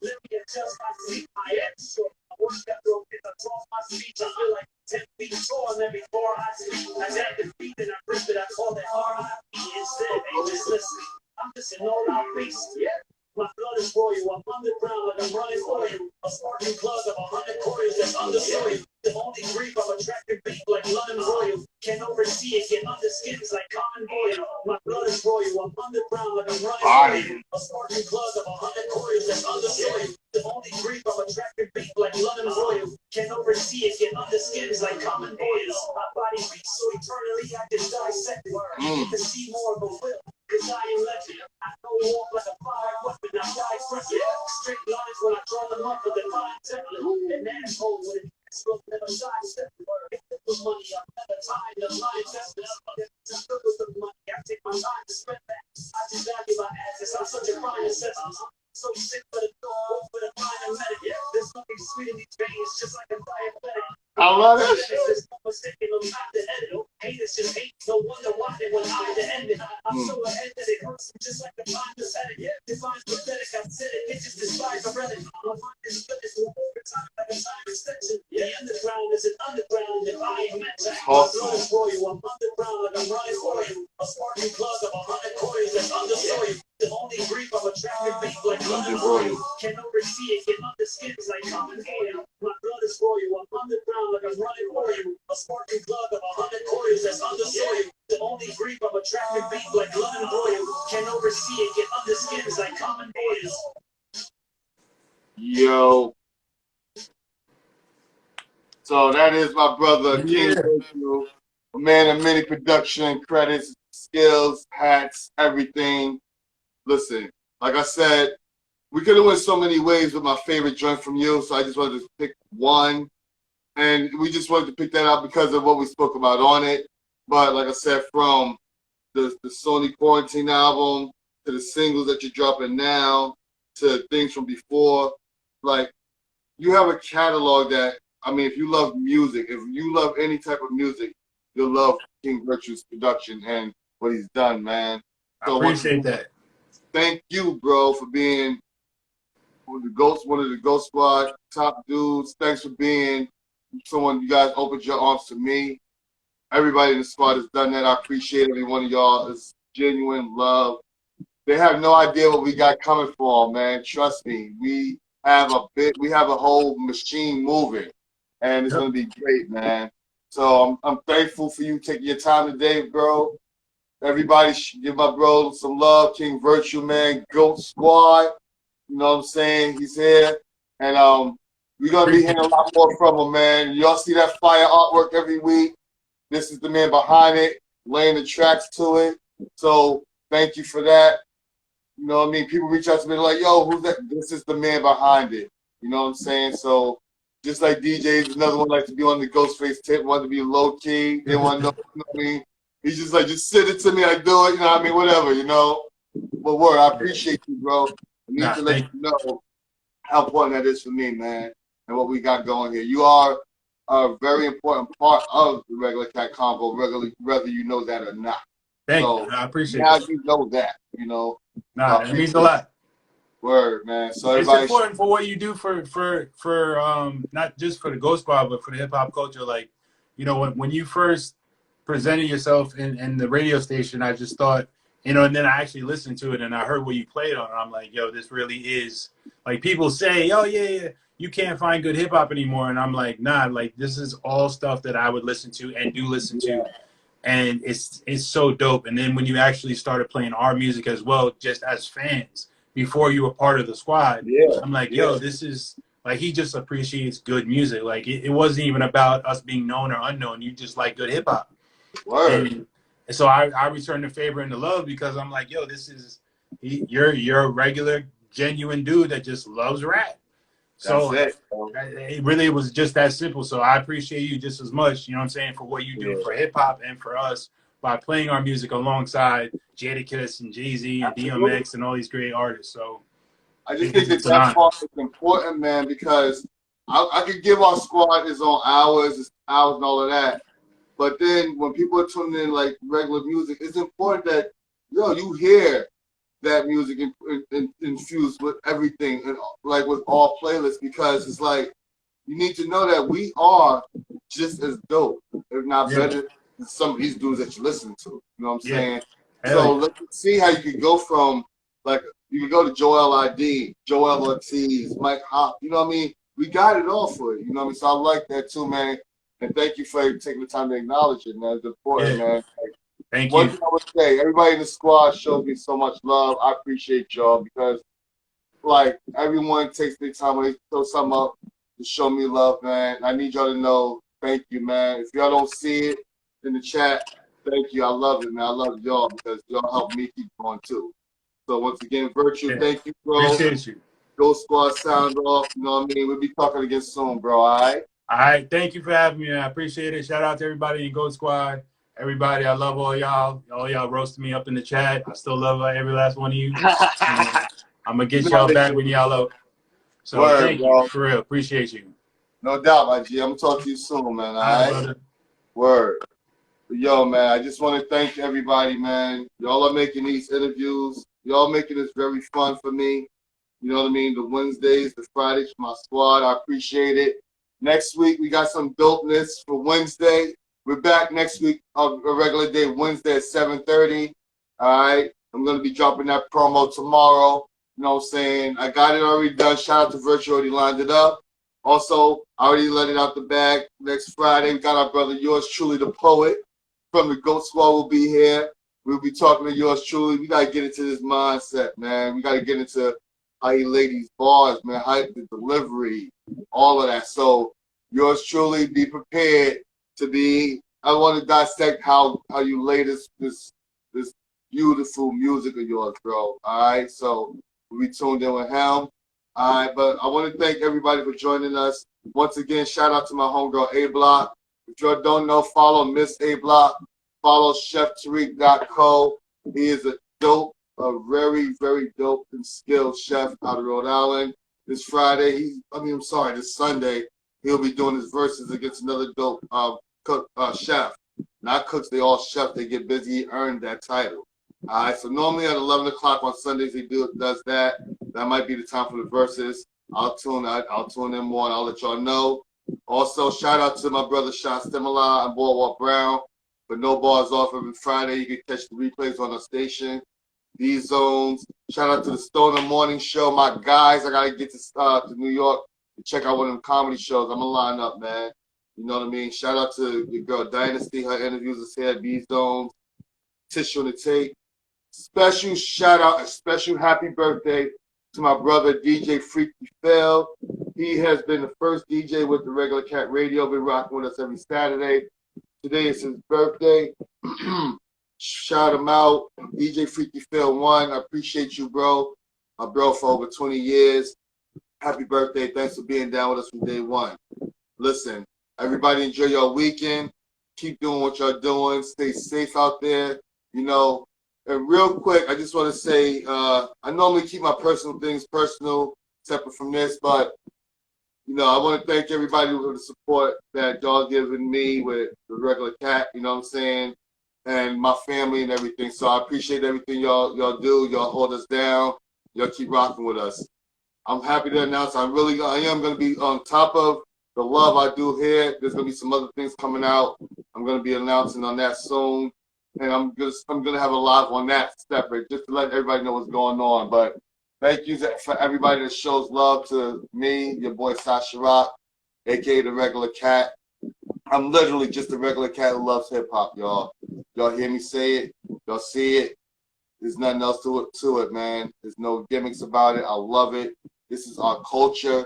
Let me adjust my seat. I am short. I work that rope as I cross my speech. I feel like 10 feet tall and every bar I speak. I tap the beat and I rip it. I call that R.I.P. instead. Hey, just listen. I'm just an all-out beast. Yeah. My blood is royal. I'm underground like I'm running oil. A sparking plug of 100 coils that's under soil. The only grief I'm attractive beat like London Royal. Can oversee it, get under skins like common boil. My blood is royal. I'm underground like I'm running oil. A sparking plug of 100 coils that's under soil. The only grief I'm attractive beat like London Royal. Can oversee it, get under skins like common boils. My body beats so eternally I can dissect it. I get to see more of a will. Cause I am legend. I go off like a fire weapon. I die fresh. Straight lines when I draw them up with a fine template. An asshole with an asshole never sidestep. If it was money, I've never time to lie investments. Just look with the money. I take my time to spend that. I just value my assets. I'm such a fine assessment. So sick for the door, for the fine and medic. There's nothing sweet in these veins, just like a diabetic. I love that shit. There's no mistaking them not the edit. Haters just hate, no wonder why they want I to end it. I'm so ahead that it hurts me just like the time to set it. Define's pathetic, I've said it, it just despise the relic. My mind is good, it's more overtime like a time extension. The underground is an underground if I ain't meant to. My blood is royal, I'm underground like I'm running oil. A sparking plug of 100 coils that's under soil. The only grief I'm attracted beat like London Royal. Can oversee it, get under skins like common oil. My blood is royal, I'm underground like I'm running oil. A sparking plug of 100 coils that's under soil. The only grief I'm attracted beat like London Royal. Can oversee it, get under skins like common oils. Yo. So that is my brother, King Virtue, a man of many production credits, skills, hats, everything. Listen, like I said, we could have went so many ways with my favorite joint from you, so I just wanted to pick one. And we just wanted to pick that out because of what we spoke about on it. But like I said, from the Sony Quarantine album to the singles that you're dropping now to things from before, like, you have a catalog that, I mean, if you love music, if you love any type of music, you'll love King Virtue's production and what he's done, man. So I appreciate that. Thank you, bro, for being one of the Ghost Squad top dudes. Thanks for being someone, you guys opened your arms to me. Everybody in the squad has done that. I appreciate every one of y'all. It's genuine love. They have no idea what we got coming for them, man. Trust me. We have a whole machine moving, and it's gonna be great, man. So I'm thankful for you taking your time today, bro. Everybody should give my bro some love. King Virtue, man. Goat Squad. You know what I'm saying? He's here. And we're going to be hearing a lot more from him, man. Y'all see that fire artwork every week. This is the man behind it, laying the tracks to it. So thank you for that. You know what I mean? People reach out to me like, yo, who's that? This is the man behind it. You know what I'm saying? So just like DJs, another one like to be on the Ghostface tip, wanted to be low key. They want to know, you know what I mean? He's just like, just send it to me, I do it, you know what I mean? Whatever, you know? But word, I appreciate you, bro. I need to let you know how important that is for me, man, and what we got going here. You are a very important part of the Regular Cat Convo, whether you know that or not. Thank you. I appreciate now that. you know that, you know. Nah, it means a lot. Word, man. So It's everybody, important for what you do for not just for the Ghost Squad, but for the hip hop culture. Like, you know, when you first presented yourself in the radio station, I just thought, you know, and then I actually listened to it and I heard what you played on. And I'm like, yo, this really is, like, people say, oh yeah, you can't find good hip hop anymore, and I'm like, nah, like this is all stuff that I would listen to and do listen to, and it's so dope. And then when you actually started playing our music as well, just as fans, before you were part of the squad, I'm like, yo, this is like, he just appreciates good music. Like it wasn't even about us being known or unknown. You just like good hip hop. And so I returned the favor and the love, because I'm like, yo, this is you're a regular, genuine dude that just loves rap. So it really was just that simple. So I appreciate you just as much, you know what I'm saying, for what you do for hip hop and for us by playing our music alongside Jadakiss and Jay-Z and DMX and all these great artists. So I just think that part is important, man, because I could give our squad its own hours and all of that. But then when people are tuning in like regular music, it's important that, yo, you hear that music infused with everything, and like with all playlists, because it's like, you need to know that we are just as dope, if not better, than some of these dudes that you listen to. You know what I'm saying? So let's see how you could go from, like, you could go to Joel ID, Joel Ortiz, Mike Hop, you know what I mean? We got it all for you, you know what I mean? So I like that too, man. And thank you for taking the time to acknowledge it, man. It's important, man. Thank One you. thing I would say, everybody in the squad showed me so much love. I appreciate y'all, because, like, everyone takes their time when they throw something up to show me love, man. I need y'all to know, thank you, man. If y'all don't see it in the chat, thank you. I love it, man. I love y'all, because y'all help me keep going, too. So once again, Virtue, thank you, bro. Appreciate you. Ghost Squad sound off, you know what I mean? We'll be talking again soon, bro, all right? All right. Thank you for having me. I appreciate it. Shout out to everybody in Ghost Squad. Everybody, I love all y'all. All y'all roasting me up in the chat. I still love every last one of you. I'm going to get y'all back when y'all up. So thank you. For real. Appreciate you. No doubt, my G. I'm going to talk to you soon, man. All right? Word. But yo, man, I just want to thank everybody, man. Y'all are making these interviews. Y'all making this very fun for me. You know what I mean? The Wednesdays, the Fridays for my squad. I appreciate it. Next week, we got some dopeness for Wednesday. We're back next week on a regular day, Wednesday at 7:30. All right? I'm going to be dropping that promo tomorrow. You know what I'm saying? I got it already done. Shout out to Virtue, already lined it up. Also, I already let it out the bag. Next Friday, we got our brother, yours truly, the poet from the GOAT Squad, will be here. We'll be talking to yours truly. We got to get into this mindset, man. We got to get into how he lay these bars, man, how the delivery, all of that. So yours truly, be prepared to be. I want to dissect how you lay this beautiful music of yours, bro. All right, so we'll be tuned in with him. All right, but I want to thank everybody for joining us. Once again, shout out to my homegirl A Block. If you don't know, follow Miss A Block. Follow ChefTariq.co. He is a very, very dope and skilled chef out of Rhode Island. This Friday, this Sunday, he'll be doing his verses against another dope chef. Not cooks, they all chefs. They get busy. He earned that title. All right, so normally at 11 o'clock on Sundays, he does that. That might be the time for the verses. I'll tune in more, and I'll let y'all know. Also, shout out to my brother Sean Stimula and Boardwalk Brown. For No Bars Off every Friday, you can catch the replays on our station. These zones. Shout out to the Stoner Morning Show. My guys, I gotta get to New York to check out one of them comedy shows. I'm gonna line up, man. You know what I mean? Shout out to your girl Dynasty. Her interviews is here at these zones. Tissue on the tape. Special shout out, a special happy birthday to my brother DJ Freaky Phil. He has been the first DJ with the Regular Cat Radio. Been rocking with us every Saturday. Today is his birthday. Shout him out. DJ Freaky Phil 1. I appreciate you, bro. My bro for over 20 years. Happy birthday. Thanks for being down with us from day one. Listen, everybody enjoy your weekend. Keep doing what y'all doing. Stay safe out there. You know, and real quick, I just want to say, I normally keep my personal things personal, separate from this, but you know, I want to thank everybody for the support that y'all giving me with the Regular Cat, you know what I'm saying, and my family and everything. So I appreciate everything y'all do. Y'all hold us down. Y'all keep rocking with us. I'm happy to announce I am going to be on top of the love I do here. There's going to be some other things coming out. I'm going to be announcing on that soon. And I'm going to have a live on that separate just to let everybody know what's going on. But thank you for everybody that shows love to me, your boy Sasha Rock, a.k.a. The Regular Cat. I'm literally just a regular cat who loves hip-hop, y'all. Y'all hear me say it. Y'all see it. There's nothing else to it, man. There's no gimmicks about it. I love it. This is our culture.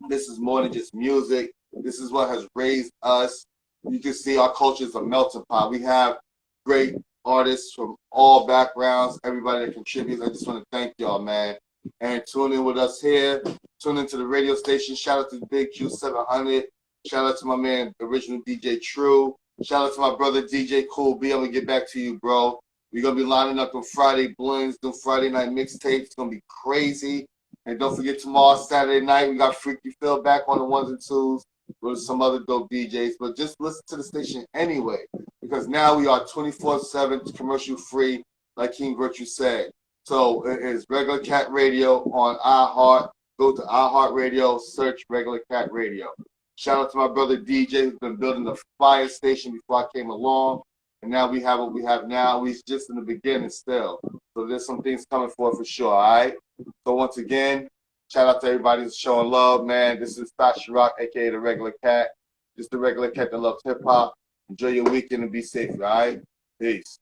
This is more than just music. This is what has raised us. You can see our culture is a melting pot. We have great artists from all backgrounds, everybody that contributes. I just want to thank y'all, man. And tune in with us here. Tune into the radio station. Shout out to Big Q700. Shout out to my man, original DJ True. Shout out to my brother, DJ Cool B. I'm going to get back to you, bro. We're going to be lining up on Friday blends, doing Friday night mixtapes. It's going to be crazy. And don't forget tomorrow, Saturday night, we got Freaky Phil back on the ones and twos with some other dope DJs. But just listen to the station anyway, because now we are 24/7 commercial free, like King Virtue said. So it is Regular Cat Radio on iHeart. Go to iHeart Radio, search Regular Cat Radio. Shout out to my brother DJ who's been building the fire station before I came along. And now we have what we have now. We're just in the beginning still. So there's some things coming for sure, all right? So once again, shout out to everybody who's showing love, man. This is Sasha Rock, a.k.a. The Regular Cat. Just the regular cat that loves hip-hop. Enjoy your weekend and be safe, all right? Peace.